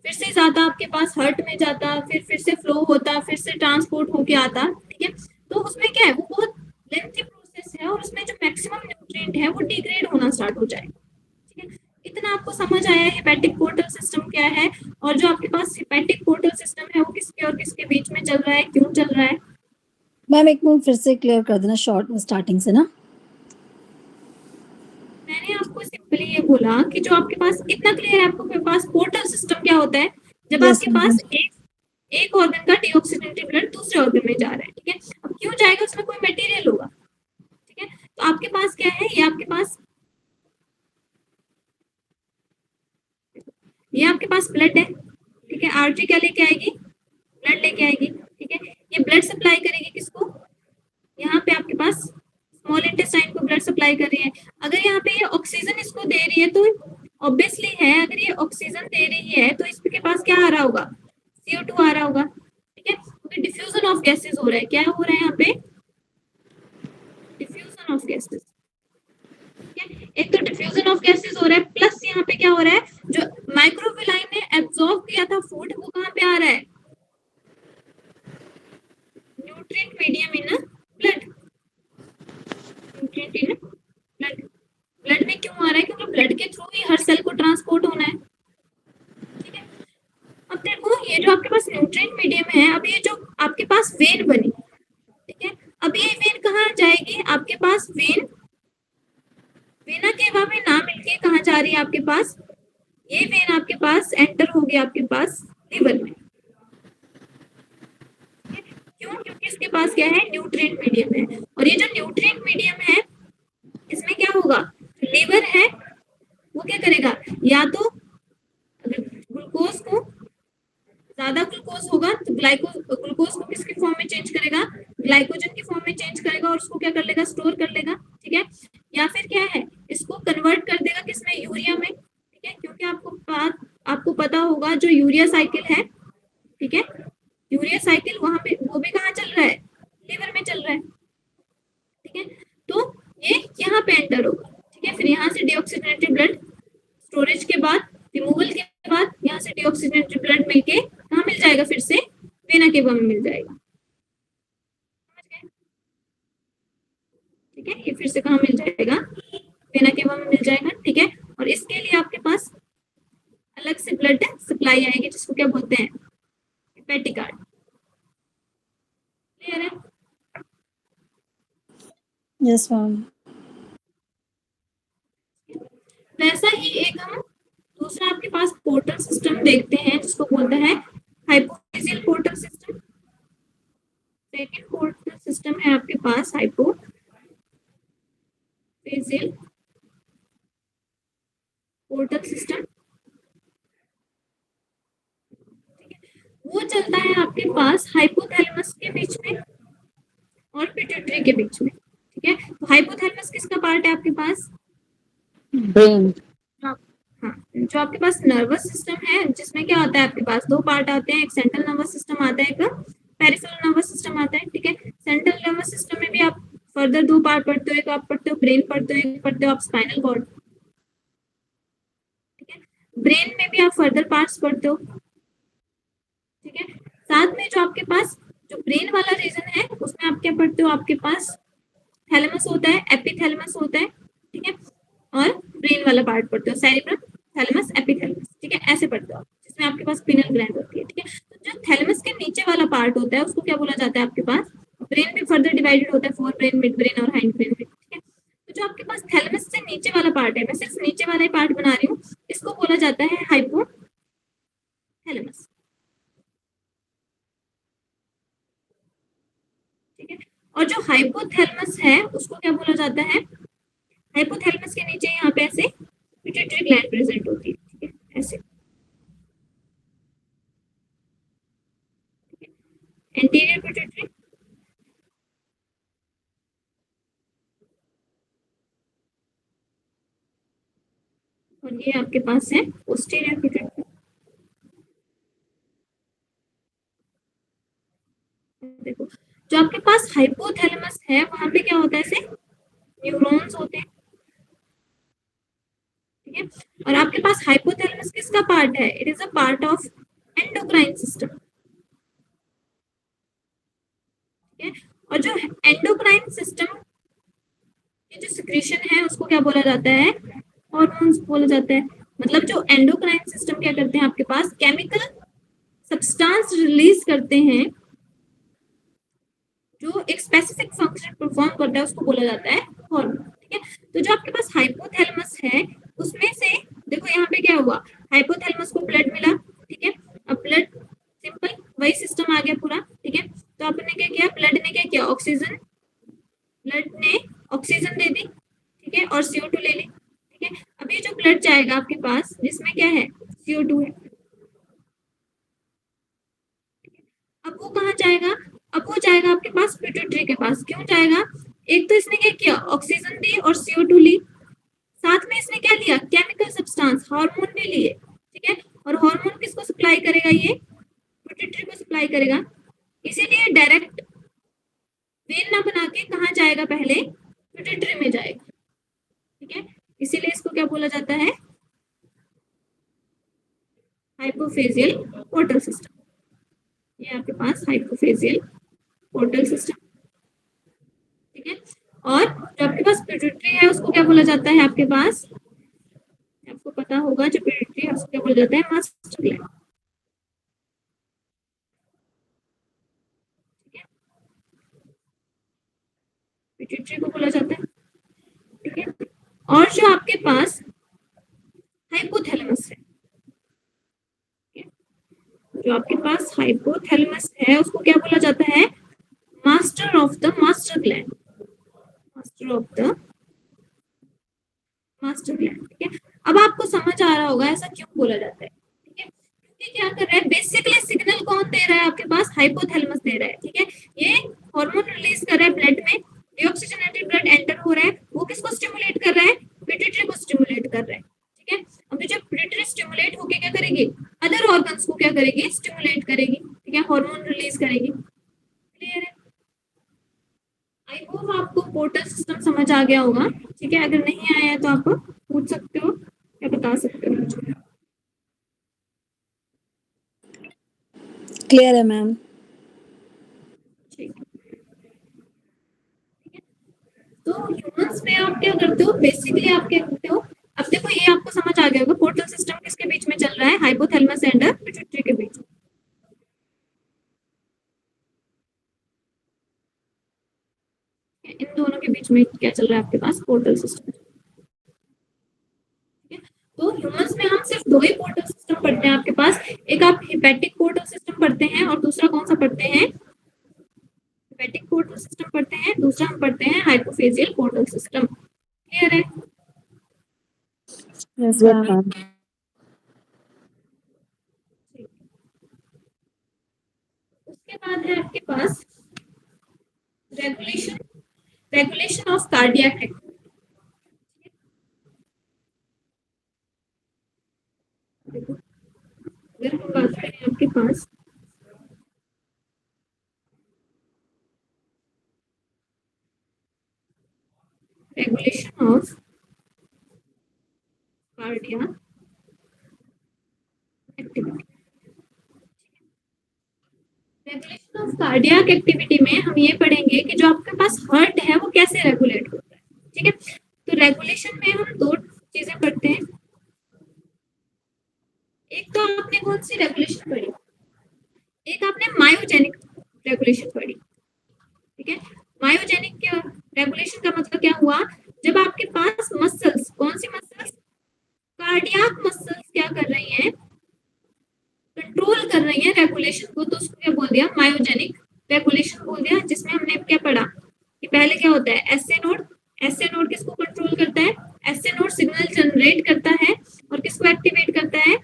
फिर से जाता आपके पास हार्ट में जाता, फिर से फ्लो होता, फिर से ट्रांसपोर्ट होके आता, ठीक है। तो उसमें क्या है, वो बहुत लेंथी प्रोसेस है और उसमें जो मैक्सिमम न्यूट्रिएंट है वो डिग्रेड होना स्टार्ट हो जाएगा, ठीक है। इतना आपको समझ आया हेपेटिक पोर्टल सिस्टम क्या है, और जो आपके पास हेपेटिक पोर्टल सिस्टम है वो किसके और किसके बीच में चल रहा है, क्यों चल रहा है। मैम एक मिनट फिर से क्लियर कर देना शॉर्ट स्टार्टिंग से ना। मैंने आपको सिंपली ये बोला कि जो आपके पास, इतना क्लियर है आपके पास पोर्टल सिस्टम क्या होता है, जब यस आपके पास एक ऑर्गन का डीऑक्सीजनेटेड ब्लड दूसरे ऑर्गन में जा रहा है, ठीक है। अब क्यों जाएगा, उसमें कोई मटेरियल होगा, ठीक है। तो आपके पास क्या है, ये आपके पास ब्लड है, ठीक है। आरजी क्या लेके आएगी, ब्लड लेके आएगी, ठीक है। ये ब्लड सप्लाई करेगी किसको, यहाँ पे आपके पास स्मॉल इंटेस्टाइन को ब्लड सप्लाई कर रही है। अगर यहाँ पे ये ऑक्सीजन इसको दे रही है तो ऑब्वियसली है, अगर ये ऑक्सीजन दे रही है तो इसके पास क्या आ रहा होगा, CO2 आ रहा होगा, ठीक है। क्योंकि डिफ्यूजन ऑफ गैसेस हो रहा है, क्या हो रहा है यहाँ पे, डिफ्यूजन ऑफ गैसेस, एक तो डिफ्यूजन ऑफ गैसेस हो रहा है, प्लस यहाँ पे क्या हो रहा है, जो माइक्रोविलाई ने एब्जॉर्ब किया था फूड वो कहाँ पे आ रहा है, nutrient medium in blood, nutrient in blood. Blood में क्यों आ रहा है, क्योंकि ब्लड के थ्रू ही हर सेल को ट्रांसपोर्ट होना है, ठीक है। अब देखो ये जो आपके पास न्यूट्रिएंट मीडियम है, अब ये जो आपके पास वेन बनी, ठीक है। अब ये वेन कहाँ जाएगी, आपके पास वेन वेना केवा में ना मिलके कहाँ जा रही है आपके पास, ये वेन आपके पास एंटर हो गया आपके पास लिवर में, क्यों, क्योंकि इसके पास क्या है, न्यूट्रिएंट मीडियम है। और ये जो न्यूट्रिएंट मीडियम है इसमें क्या होगा, लिवर है वो क्या करेगा, या तो ग्लूकोज को, ज्यादा ग्लूकोज होगा तो ग्लूकोज को किसकी फॉर्म में चेंज करेगा, ग्लाइकोजन की फॉर्म में चेंज करेगा और उसको क्या कर लेगा, स्टोर कर लेगा, ठीक है। या फिर क्या है, इसको कन्वर्ट कर देगा किसमें, यूरिया में, ठीक है। क्योंकि आपको पता होगा जो यूरिया साइकिल है, ठीक है, यूरिया साइकिल वहां पे वो भी कहाँ चल रहा है, लिवर में चल रहा है, ठीक है। तो ये यहाँ पे एंटर होगा, ठीक है। फिर यहाँ से डीऑक्सीजनेटेड ब्लड स्टोरेज के बाद, रिमूवल के बाद यहाँ से डीऑक्सीजनेटेड ब्लड मिलके कहाँ मिल जाएगा, फिर से वेना केवा में मिल जाएगा, ठीक है। ये फिर से कहाँ मिल जाएगा, वेना केवा में मिल जाएगा, ठीक है। और इसके लिए आपके पास अलग से ब्लड सप्लाई आएगी जिसको क्या बोलते हैं, हेपेटिक आर्ट, क्लियर है। Yes ma'am. वैसा ही एक हम दूसरा आपके पास पोर्टल सिस्टम देखते हैं जिसको बोलते हैं hypophyseal portal system. Second portal system है आपके पास हाइपोफिजियल पोर्टल सिस्टम, वो चलता है आपके पास हाइपोथैलेमस के बीच में और पिट्यूटरी के बीच में, ठीक है। तो हाइपोथैलेमस किसका पार्ट है आपके पास, ब्रेन। हाँ, जो आपके पास नर्वस सिस्टम है जिसमें क्या होता है, आपके पास दो पार्ट आते हैं, एक सेंट्रल नर्वस सिस्टम आता है, एक पेरिफेरल नर्वस सिस्टम आता है, ठीक है। सेंट्रल नर्वस सिस्टम में भी आप फर्दर दो पार्ट पढ़ते हो, एक आप पढ़ते हो ब्रेन पढ़ते हो, एक पढ़ते हो आप स्पाइनल कॉर्ड, ठीक है। ब्रेन में भी आप फर्दर पार्ट्स पढ़ते हो, ठीक है। साथ में जो आपके पास जो ब्रेन वाला रीजन है उसमें आप क्या पढ़ते हो, आपके पास थैलेमस होता है, एपिथैलेमस होता है, ठीक है। और ब्रेन वाला पार्ट पढ़ते हो, सेरिब्रम, थैलेमस, एपिथैलेमस, ठीक है, ऐसे पढ़ते हो आप, जिसमें आपके पास पिनल ग्लैंड होती है, ठीक है। तो जो थैलेमस के नीचे वाला पार्ट होता है उसको क्या बोला जाता है, आपके पास ब्रेन भी फर्दर डिवाइडेड होता है, फोर ब्रेन, मिड ब्रेन और हाइंड ब्रेन में, ठीक है। तो जो आपके पास थैलेमस से नीचे वाला पार्ट है, मैं सिर्फ नीचे वाला ही पार्ट बना रही हूँ, इसको बोला जाता है हाइपोथैलेमस, ठीक है। और जो हाइपोथैलेमस है उसको क्या बोला जाता है, हाइपोथैलेमस के नीचे यहाँ पे ऐसे पिट्यूटरी ग्लैंड प्रेजेंट होती है, ठीक है, ऐसे एंटीरियर पिट्यूटरी, और ये आपके पास है पोस्टीरियर पिट्यूटरी। देखो जो आपके पास हाइपोथैलेमस है वहां पे क्या होता है, ऐसे न्यूरॉन्स होते हैं, ठीक ठीक है। और आपके पास हाइपोथैलेमस किसका पार्ट है? It is a part of endocrine system, ठीक है। और जो एंडोक्राइन सिस्टम की जो सिक्रीशन है उसको क्या बोला जाता है? हार्मोन्स बोला जाता है। मतलब जो एंडोक्राइन सिस्टम क्या करते हैं, आपके पास केमिकल सब्सटेंस रिलीज करते हैं जो एक स्पेसिफिक फंक्शन परफॉर्म करता है, उसको बोला जाता है हार्मोन, ठीक है। तो जो आपके पास हाइपोथैलेमस है उसमें से देखो यहाँ पे क्या हुआ, हाइपोथैलेमस को ब्लड मिला, ठीक है। अब ब्लड सिंपल वही सिस्टम आ गया पूरा, ठीक है। तो आपने क्या किया, ब्लड ने क्या किया, ऑक्सीजन, ब्लड ने ऑक्सीजन दे दी, ठीक है, और CO2 ले ली, ठीक है। अब ये जो ब्लड जाएगा आपके पास जिसमें क्या है, CO2 है, अब वो कहाँ जाएगा, अब वो जाएगा आपके पास पिट्यूटरी के पास। क्यों जाएगा, एक तो इसने क्या किया, ऑक्सीजन दी और CO2 ली, साथ में इसने क्या लिया, केमिकल सब्सटेंस हार्मोन भी लिए, ठीक है। और हार्मोन किसको सप्लाई करेगा, ये पिट्यूटरी को सप्लाई करेगा। इसीलिए डायरेक्ट वेन ना बना के कहाँ जाएगा, पहले पिट्यूटरी में जाएगा, ठीक है। इसीलिए इसको क्या बोला जाता है, हाइपोफेजियल पोर्टल सिस्टम। ये आपके पास हाइपोफेजियल पोर्टल सिस्टम, ठीक है। और जो आपके पास पिट्यूटरी है उसको क्या बोला जाता है, आपके पास आपको पता होगा, जो पिट्यूटरी है उसको क्या बोला जाता है, मास्टर ग्लैंड, ठीक है। पिट्यूटरी को बोला जाता है, ठीक है। और जो आपके पास हाइपोथैलेमस है, जो आपके पास हाइपोथैलेमस है उसको क्या बोला जाता है, master of the master gland, master of the master gland, ठीक है। अब आपको समझ आ रहा होगा ऐसा क्यों बोला जाता है, ठीक है। क्योंकि क्या कर रहा है, बेसिकली सिग्नल कौन दे रहा है, आपके पास हाइपोथैलेमस दे रहा है, ठीक है। ये हार्मोन रिलीज कर रहा है ब्लड में, डीऑक्सीजनेटेड ब्लड एंटर हो रहा है, वो किसको स्टिमुलेट कर रहा है, पिट्यूटरी को स्टिमुलेट कर रहा है, ठीक है। अब जब पिट्यूटरी स्टिमुलेट होके क्या करेगी, अदर ऑर्गन्स को क्या करेगी, स्टिमुलेट करेगी, ठीक है, हार्मोन रिलीज करेगी। क्लियर है? आई होप आपको पोर्टल सिस्टम समझ आ गया होगा, ठीक है। अगर नहीं आया है तो आप पूछ सकते हो या बता सकते हो मुझे। क्लियर है मैम। ठीक है, तो ह्यूमंस में आप क्या करते हो, बेसिकली आप क्या करते हो, अब देखो ये आपको समझ आ गया होगा, पोर्टल सिस्टम किसके बीच में चल रहा है, हाइपोथैलेमस एंड पिट्यूटरी के बीच में। इन दोनों के बीच में क्या चल रहा है आपके पास, पोर्टल सिस्टम, ठीक है। तो ह्यूमंस में हम सिर्फ दो ही पोर्टल सिस्टम पढ़ते हैं आपके पास, एक आप हिपैटिक पोर्टल सिस्टम पढ़ते हैं और दूसरा कौन सा पढ़ते हैं, हिपैटिक पोर्टल सिस्टम पढ़ते हैं, दूसरा हम पढ़ते हैं हाइपोफेजियल पोर्टल सिस्टम। क्लियर है? Yes Yes, ma'am. ma'am. उसके बाद है आपके पास regulation, regulation of cardiac activity. अगर हम बात करें आपके पास regulation of cardiac activity, regulation of cardiac activity में हम ये पढ़ेंगे कि जो आपके पास हार्ट है वो कैसे रेगुलेट होता है, ठीक है। तो रेगुलेशन में हम दो चीजें पढ़ते हैं, एक तो आपने कौन सी रेगुलेशन पढ़ी, एक आपने मायोजेनिक रेगुलेशन पढ़ी, ठीक है। मायोजेनिक रेगुलेशन का मतलब क्या हुआ, जब आपके पास मसल्स, कौन सी मसल्स, कार्डियक मसल्स क्या कर रही हैं, कंट्रोल कर रही है रेगुलेशन को, तो उसको क्या बोल दिया, मायोजेनिक रेगुलेशन बोल दिया। जिसमें हमने क्या पढ़ा कि पहले क्या होता है, एसए नोड, एसए नोड किसको कंट्रोल करता है, एसए नोड सिग्नल जनरेट करता है और किसको एक्टिवेट करता है,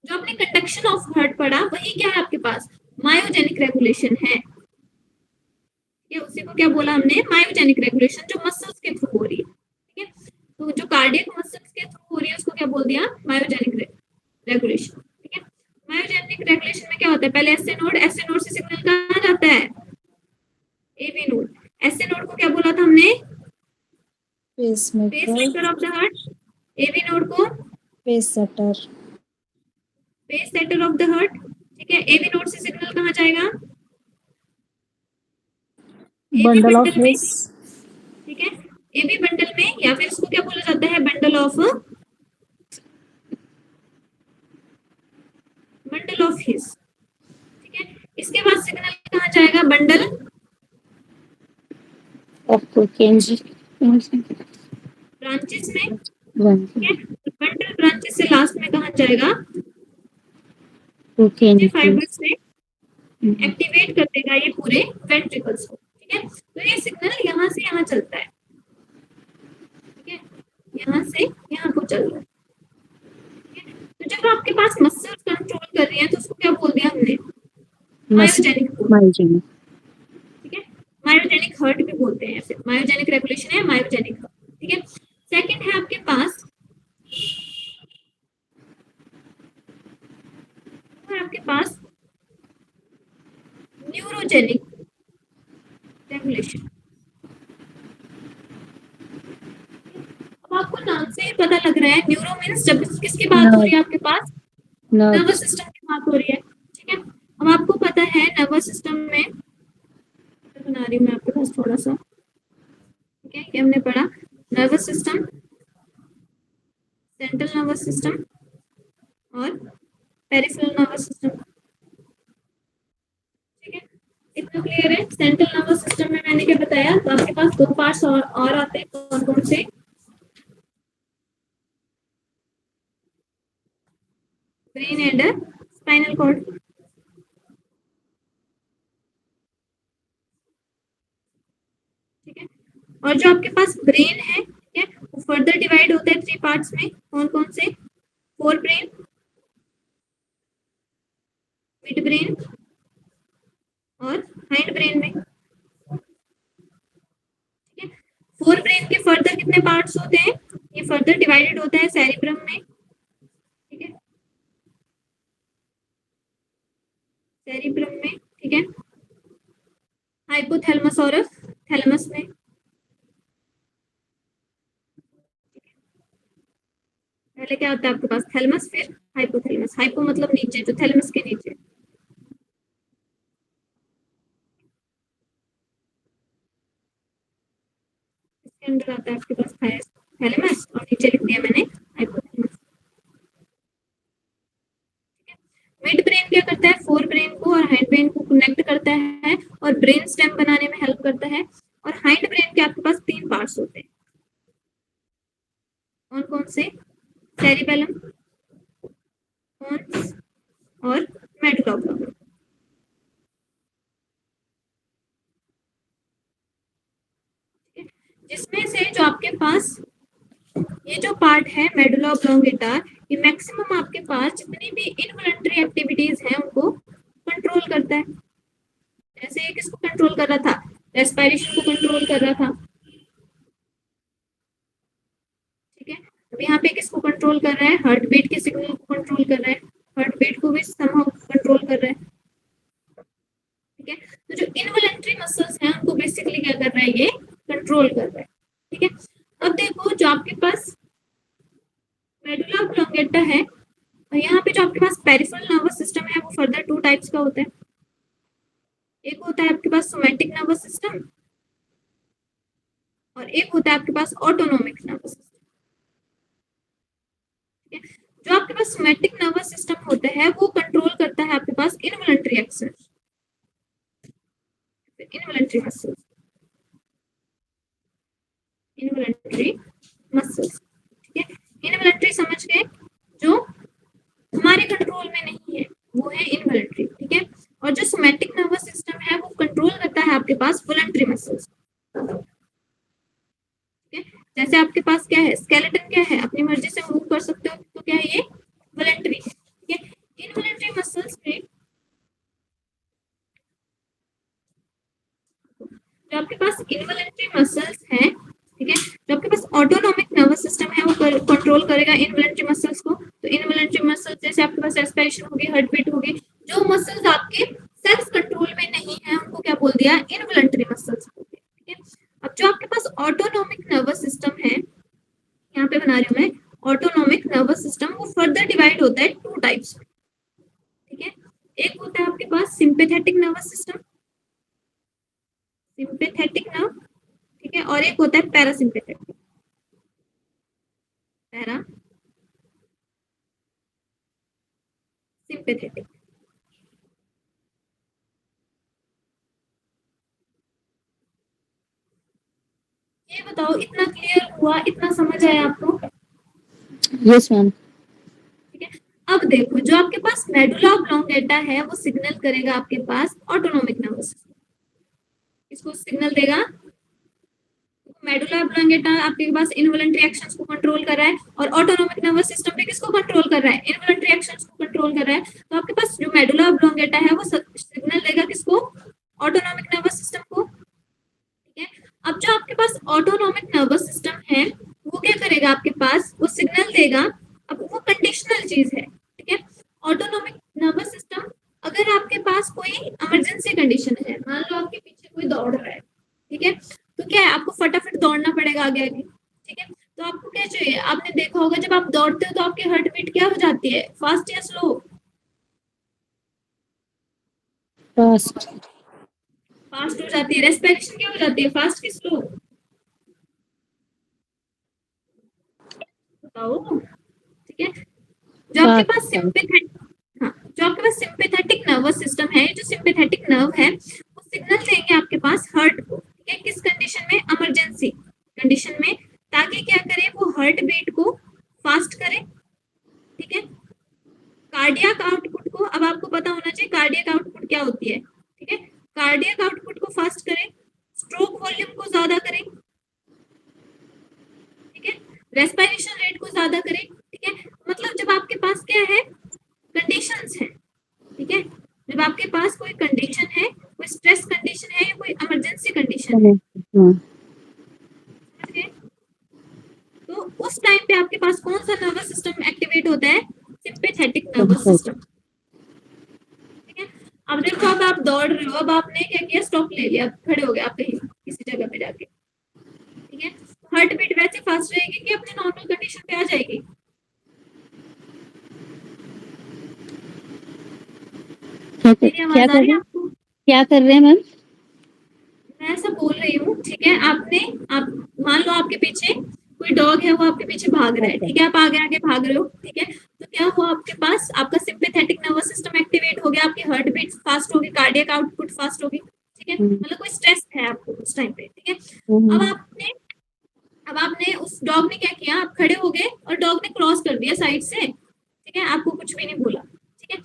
जो आपने कंडक्शन ऑफ हार्ट पढ़ा वही क्या है आपके पास, मायोजेनिक रेगुलेशन है। ये उसी को क्या बोला हमने, मायोजेनिक रेगुलेशन, जो मसल्स के थ्रू हो रही है, ठीक है। तो जो कार्डियक मसल्स के थ्रू हो रही है उसको क्या बोल दिया, मायोजेनिक रेगुलेशन, ठीक है। मायोजेनिक रेगुलेशन में क्या होता है, पहले एसए नोड से सिग्नल कहाँ जाता है, एवी नोड, एसए नोड को क्या बोला था हमने, pacemaker pacemaker of the heart, AV node को pace setter, pace setter of the heart, ठीक है। एवी नोड से सिग्नल कहाँ जाएगा? एवी बंडल ऑफ बंडल में, हिस, ठीक है। एवी बंडल में, या फिर इसको क्या बोला जाता है? बंडल ऑफ हिस, ठीक है। इसके बाद सिग्नल कहाँ जाएगा? Bundle of Purkinje. ब्रांचेस में, One. ठीक है। बंडल ब्रांचेस से लास्ट में कहाँ जाएगा? Purkinje. फाइबर से एक्टिवेट कर देगा ये पूरे वेंट्रिकल्स को, ठीक है। तो ये सिग्नल यहाँ से यहाँ चलता है, ठीक है, यहाँ से यहाँ को चल रहा है, ठीक है। तो जब आपके पास मसल्स कंट्रोल कर रही है तो उसको क्या बोल दिया हमने? Myogenic, Myogenic. ठीक है। मायोजेनिक हर्ट भी बोलते हैं, फिर मायोजेनिक रेगुलेशन है, मायोजेनिक हर्ट, ठीक है। सेकंड है आपके पास, न्यूरोजेनिक रेगुलेशन। अब आपको नाम से ही पता लग रहा है, न्यूरो मीन्स जब किसकी बात हो रही है आपके पास? Nerve. नर्वस सिस्टम की बात हो रही है, ठीक है। अब आपको पता है नर्वस सिस्टम में, बना रही हूँ मैं आपके पास थोड़ा सा, ठीक है। ये हमने पढ़ा nervous system, central nervous system और पेरिफेरल नर्वस सिस्टम, ठीक है। इतना क्लियर है? सेंट्रल नर्वस सिस्टम में मैंने क्या बताया? तो आपके पास दो पार्ट्स और आते हैं, कौन कौन से? ब्रेन एंड स्पाइनल कॉर्ड, ठीक है। और जो आपके पास ब्रेन है, ठीक है, वो फर्दर डिवाइड होता है 3 पार्ट्स में, कौन कौन से? फोर ब्रेन, मिड ब्रेन और हाइंड ब्रेन में, ठीक है। फोर ब्रेन के फर्दर कितने पार्ट्स होते हैं? ये फर्दर डिवाइडेड होता है सेरिब्रम में, ठीक है, सेरिब्रम में, ठीक है, हाइपोथैलेमस और थैलेमस में। पहले क्या होता है आपके पास? थैलेमस, फिर हाइपोथैलेमस। हाइपो मतलब नीचे, जो थैलेमस के नीचे, इसके अंदर आता है आपके पास थैलेमस, और नीचे लिख दिया मैंने हाइपोथैलेमस। मिड ब्रेन क्या करता है? फोर ब्रेन को और हाइंड ब्रेन को कनेक्ट करता है और ब्रेन स्टेम बनाने में हेल्प करता है। और हाइंड ब्रेन के आपके पास 3 पार्ट्स होते हैं, कौन कौन से? सेरिबेलम, पोन्स और मेडुला ऑब्लांगा, जिसमें से जो आपके पास ये जो पार्ट है मेडुला ऑब्लांगेटा, ये मैक्सिमम आपके पास जितनी भी इनवॉलंटरी एक्टिविटीज हैं उनको कंट्रोल करता है। जैसे ये किसको कंट्रोल कर रहा था? रेस्पिरेशन को कंट्रोल कर रहा था, ठीक है। अब यहाँ पे किसको कंट्रोल कर रहा है? हार्ट बीट के सिग्नल को कंट्रोल कर रहा है, हार्ट बीट को भी समहाउ कंट्रोल कर रहा है, ठीक है। तो जो इनवॉलंटरी मसल्स हैं उनको बेसिकली क्या कर रहा है? ये कंट्रोल कर रहा है, ठीक है। अब देखो जो आपके पास मेडुला ऑब्लांगेटा है, और यहाँ पे जो आपके पास पेरिफेरल नर्वस सिस्टम है वो फर्दर 2 टाइप्स का होता है। एक होता है आपके पास सोमैटिक नर्वस सिस्टम और एक होता है आपके पास ऑटोनोमिक नर्वस सिस्टम, ठीक है। जो आपके पास सोमैटिक नर्वस सिस्टम होता है वो कंट्रोल करता है आपके पास involuntary action, involuntary muscles, involuntary muscles, ठीक है। इनवॉलंटरी समझ गए? जो हमारे कंट्रोल में नहीं है वो है इनवॉलंटरी, ठीक है। और जो सोमैटिक नर्वस सिस्टम है वो कंट्रोल करता है आपके पास वॉलंटरी मसल्स, ठीक है। जैसे आपके पास क्या है? स्केलेटन क्या है? अपनी मर्जी से मूव कर सकते हो, तो क्या है? ये वॉलंटरी, ठीक है। इनवॉलंटरी मसल्स में जो आपके पास इनवॉलंटरी मसल्स हैं, ठीक है, जो आपके पास ऑटोनोमिक नर्वस सिस्टम है वो कंट्रोल करेगा इनवॉलंटरी मसल्स को। तो इनवॉलंटरी मसल्स जैसे आपके पास रेस्पिरेशन होगी, हार्ट बीट होगी, जो मसल्स आपके सेल्फ कंट्रोल में नहीं है उनको क्या बोल दिया? इनवॉलंटरी मसल्स बोल दिया, ठीक है। अब जो आपके पास ऑटोनोमिक नर्वस सिस्टम है, यहाँ पे बना रही हूँ मैं, एक होता है आपके पास sympathetic nervous system, sympathetic nerve, ठीक है, और एक होता है पैरासिम्पैथेटिक, पैरा सिंपैथेटिक। ये बताओ, इतना क्लियर हुआ, इतना समझ आया आपको? Yes ma'am. ठीक है, अब देखो जो आपके पास मेडुला ऑब्लोंगेटा है वो सिग्नल करेगा आपके पास ऑटोनोमिक नर्वस सिस्टम, इसको सिग्नल देगा। मेडुला ऑब्लोंगेटा आपके पास इनवॉलंटरी एक्शंस को कंट्रोल कर रहा है और ऑटोनोमिक नर्वस सिस्टम पे किसको कंट्रोल कर रहा है? इनवॉलंटरी एक्शंस को कंट्रोल कर रहा है। तो आपके पास जो मेडुला ऑब्लोंगेटा है वो सिग्नल देगा किसको? ऑटोनोमिक नर्वस सिस्टम को। ठीक है, अब जो आपके पास ऑटोनोमिक नर्वस सिस्टम है वो क्या करेगा आपके पास? वो सिग्नल देगा। अब वो कंडीशनल चीज है, ठीक है। ऑटोनोमिक नर्वस सिस्टम, अगर आपके पास कोई इमरजेंसी कंडीशन है, मान लो आपके पीछे कोई दौड़ रहा है, ठीक है, तो क्या है, आपको फटाफट दौड़ना पड़ेगा आगे आगे, ठीक है। तो आपको क्या चाहिए? आपने देखा होगा जब आप दौड़ते हो तो आपकी हार्ट बीट क्या हो जाती है, फास्ट या स्लो? फास्ट। फास्ट हो जाती है। रेस्पिरेशन क्या हो जाती है, फास्ट की स्लो? बताओ। ठीक है, जो आपके पास सिंपैथेटिक, हाँ, जो आपके पास सिंपैथेटिक नर्वस सिस्टम है, जो सिंपैथेटिक नर्व है वो सिग्नल देंगे आपके पास हार्ट को, ठीक है, किस कंडीशन में? इमरजेंसी कंडीशन में, ताकि क्या करे? वो हार्ट बीट को फास्ट करे, ठीक है। कार्डियक आउटपुट को, अब आपको पता होना चाहिए कार्डियक आउटपुट क्या होती है, ठीक है। कार्डियक आउटपुट को फास्ट करे, स्ट्रोक वॉल्यूम को ज्यादा करे, ठीक है, रेस्पिरेशन रेट को ज्यादा करे, ठीक है। मतलब जब आपके पास क्या है, कंडीशंस है, ठीक है, जब आपके पास कोई कंडीशन है, कोई स्ट्रेस कंडीशन है या कोई इमरजेंसी कंडीशन है, समझ गए? तो उस टाइम पे आपके पास कौन सा नर्वस सिस्टम एक्टिवेट होता है? सिंपैथेटिक नर्वस सिस्टम, ठीक है। अब देखो, अब आप दौड़ रहे हो, अब आपने क्या किया? स्टॉप ले लिया, खड़े हो गए आप कहीं किसी जगह पे जाके, ठीक है। हार्ट बीट वैसे फास्ट रहेगी कि अपने नॉर्मल कंडीशन पे आ जाएगी? मेरी आवाज आ रही है आपको? क्या कर रहे हैं मैम? मैं ऐसा बोल रही हूँ, ठीक है। आप मान लो आपके पीछे कोई डॉग है, वो आपके पीछे भाग रहा है, ठीक है, आप आगे आगे भाग रहे हो, ठीक है। तो क्या हुआ आपके पास? आपका सिंपैथेटिक नर्वस सिस्टम एक्टिवेट हो गया, आपकी हार्ट बीट फास्ट होगी, कार्डियक आउटपुट फास्ट होगी, ठीक है। मतलब कोई स्ट्रेस है आपको उस टाइम पे, ठीक है। अब आपने उस डॉग ने क्या किया? आप खड़े हो गए और डॉग ने क्रॉस कर दिया साइड से, ठीक है, आपको कुछ भी नहीं बोला, ठीक है।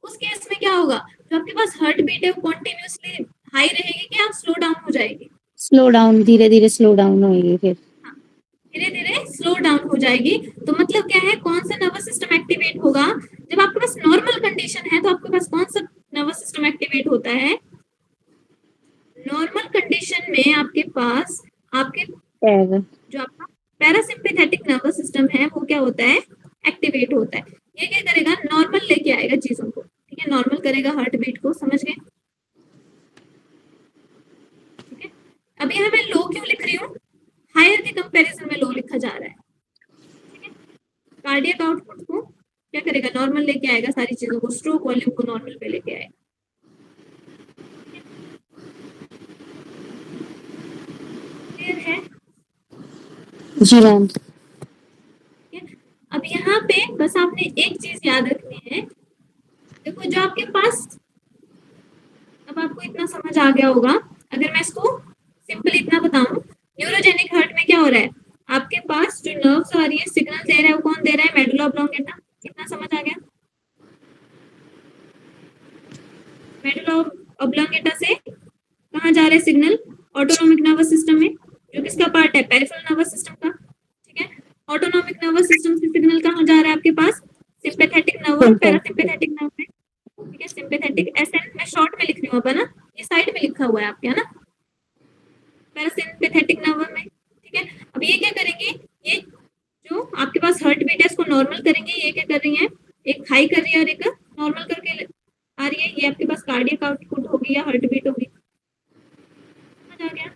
उस केस में क्या होगा? जो आपके पास हार्ट बीट है वो कॉन्टिन्यूसली हाई रहेगी कि आप स्लो डाउन हो जाएगी? स्लो डाउन, धीरे धीरे स्लो डाउन होगी फिर। धीरे धीरे स्लो डाउन हो जाएगी। तो मतलब क्या है, कौन सा नर्वस सिस्टम एक्टिवेट होगा? जब आपके पास नॉर्मल कंडीशन है तो आपके पास कौन सा नर्वस सिस्टम एक्टिवेट होता है? नॉर्मल कंडीशन में आपके पास आपके जो आपका पैरासिम्पैथेटिक नर्वस सिस्टम है वो क्या होता है? एक्टिवेट होता है। ये क्या करेगा? नॉर्मल लेके आएगा चीजों को, ठीक है, नॉर्मल करेगा हार्ट बीट को, समझ गए? ठीक है, अभी यहाँ मैं लो क्यों लिख रही हूँ? हायर के कंपैरिजन में लो लिखा जा रहा है, ठीक है। कार्डियक आउटपुट को क्या करेगा? नॉर्मल लेके आएगा सारी चीजों को, स्ट्रोक वॉल्यूम को नॉर्मल पे लेके आएगा। क्लियर है? जी मैम। अब यहाँ पे बस आपने एक चीज याद रखनी है। देखो जो आपके पास, अब आपको इतना समझ आ गया होगा, अगर मैं इसको सिंपली इतना बताऊं, न्यूरोजेनिक हार्ट में क्या हो रहा है? आपके पास जो नर्व्स आ रही है, सिग्नल दे रहा है, वो कौन दे रहा है? Medulla oblongata. कितना समझ आ गया? मेडुला ऑब्लोंगेटा से कहाँ जा रहा है सिग्नल? ऑटोनोमिक नर्वस सिस्टम में, जो किसका पार्ट है? पेरिफेरल नर्वस सिस्टम का, ठीक है। ऑटोनोमिक नर्वस सिस्टम से सिग्नल कहाँ जा रहा है आपके पास? सिंपैथेटिक नर्व और पैरासिम्पैथेटिक नर्व में, ठीक है। सिंपैथेटिक एसएन मैं शॉर्ट में लिख रही हूँ, अब है ना, ये साइड में लिखा हुआ है आपके, है ना, पैरासिम्पैथेटिक नर्व में, ठीक है। अब ये क्या करेंगे? ये जो आपके पास हार्ट बीट है इसको नॉर्मल करेंगे। ये क्या कर रही है? एक हाई कर रही है और एक नॉर्मल करके आ रही है। ये आपके पास कार्डियक आउटपुट होगी या हार्ट बीट होगी, समझ आ गया?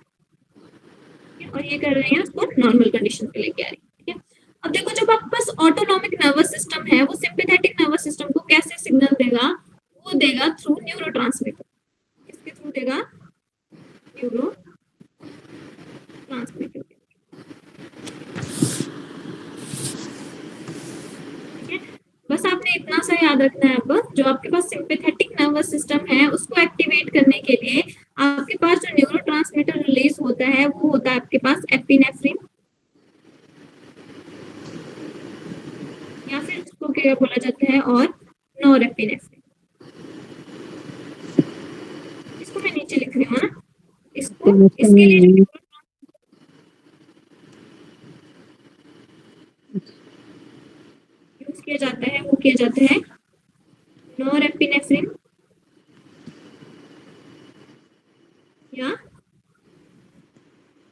और ये कर रही है उसको नॉर्मल कंडीशन पे लेके आ रही है, ठीक है। अब देखो जब आपके पास ऑटोनोमिक नर्वस सिस्टम है, वो सिंपैथेटिक नर्वस सिस्टम को कैसे सिग्नल देगा? वो उसको देगा थ्रू न्यूरोट्रांसमीटर। किसके थ्रू देगा? न्यूरोट्रांसमीटर। ठीक है, बस आपने इतना सा याद रखना है। अब जो आपके पास सिंपैथेटिक नर्वस सिस्टम है उसको एक्टिवेट करने के लिए आपके पास जो न्यूरोट्रांसमीटर रिलीज होता है वो होता है आपके पास एपिनेफ्रिन, या फिर उसको क्या बोला जाता है और नॉरएपिनेफ्रिन। इसको मैं नीचे लिख रही हूँ ना, इसको इसके लिए जो यूज किया जाता है वो किया जाता है नॉरएपिनेफ्रिन या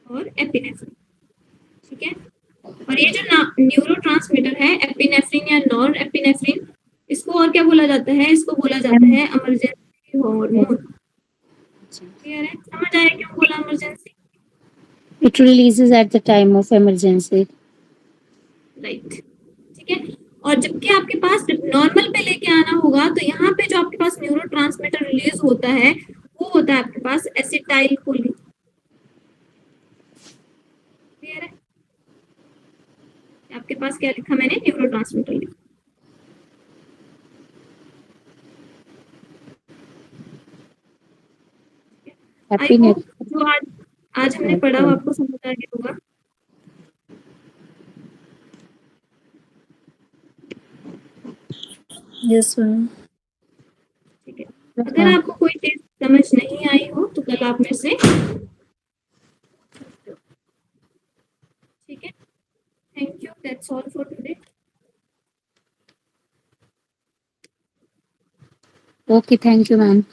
और एपिनेफ्रिन। ठीक है, और ये जो न्यूरोट्रांसमीटर है एपिनेफ्रिन या नॉर एपिनेफ्रिन, इसको और क्या बोला जाता है? इसको बोला जाता है इमरजेंसी हार्मोन। क्लियर है? समझ आया क्यों बोला emergency? It releases at the time of emergency. Right. ठीक है, और जबकि आपके पास नॉर्मल पे लेके आना होगा तो यहाँ पे जो आपके पास न्यूरोट्रांसमीटर रिलीज होता है वो होता है आपके पास एसिटाइल कोलिन। क्लियर है? आपके पास क्या लिखा मैंने? न्यूरोट्रांसमीटर लिखा। आई होप जो आज हमने पढ़ा वो आपको समझ आ गया होगा। Yes, ma'am. ठीक है, अगर आपको कोई चीज समझ नहीं आई हो तो कल आप मेरे से। ठीक है, thank you, that's all for today. Okay, thank you, ma'am.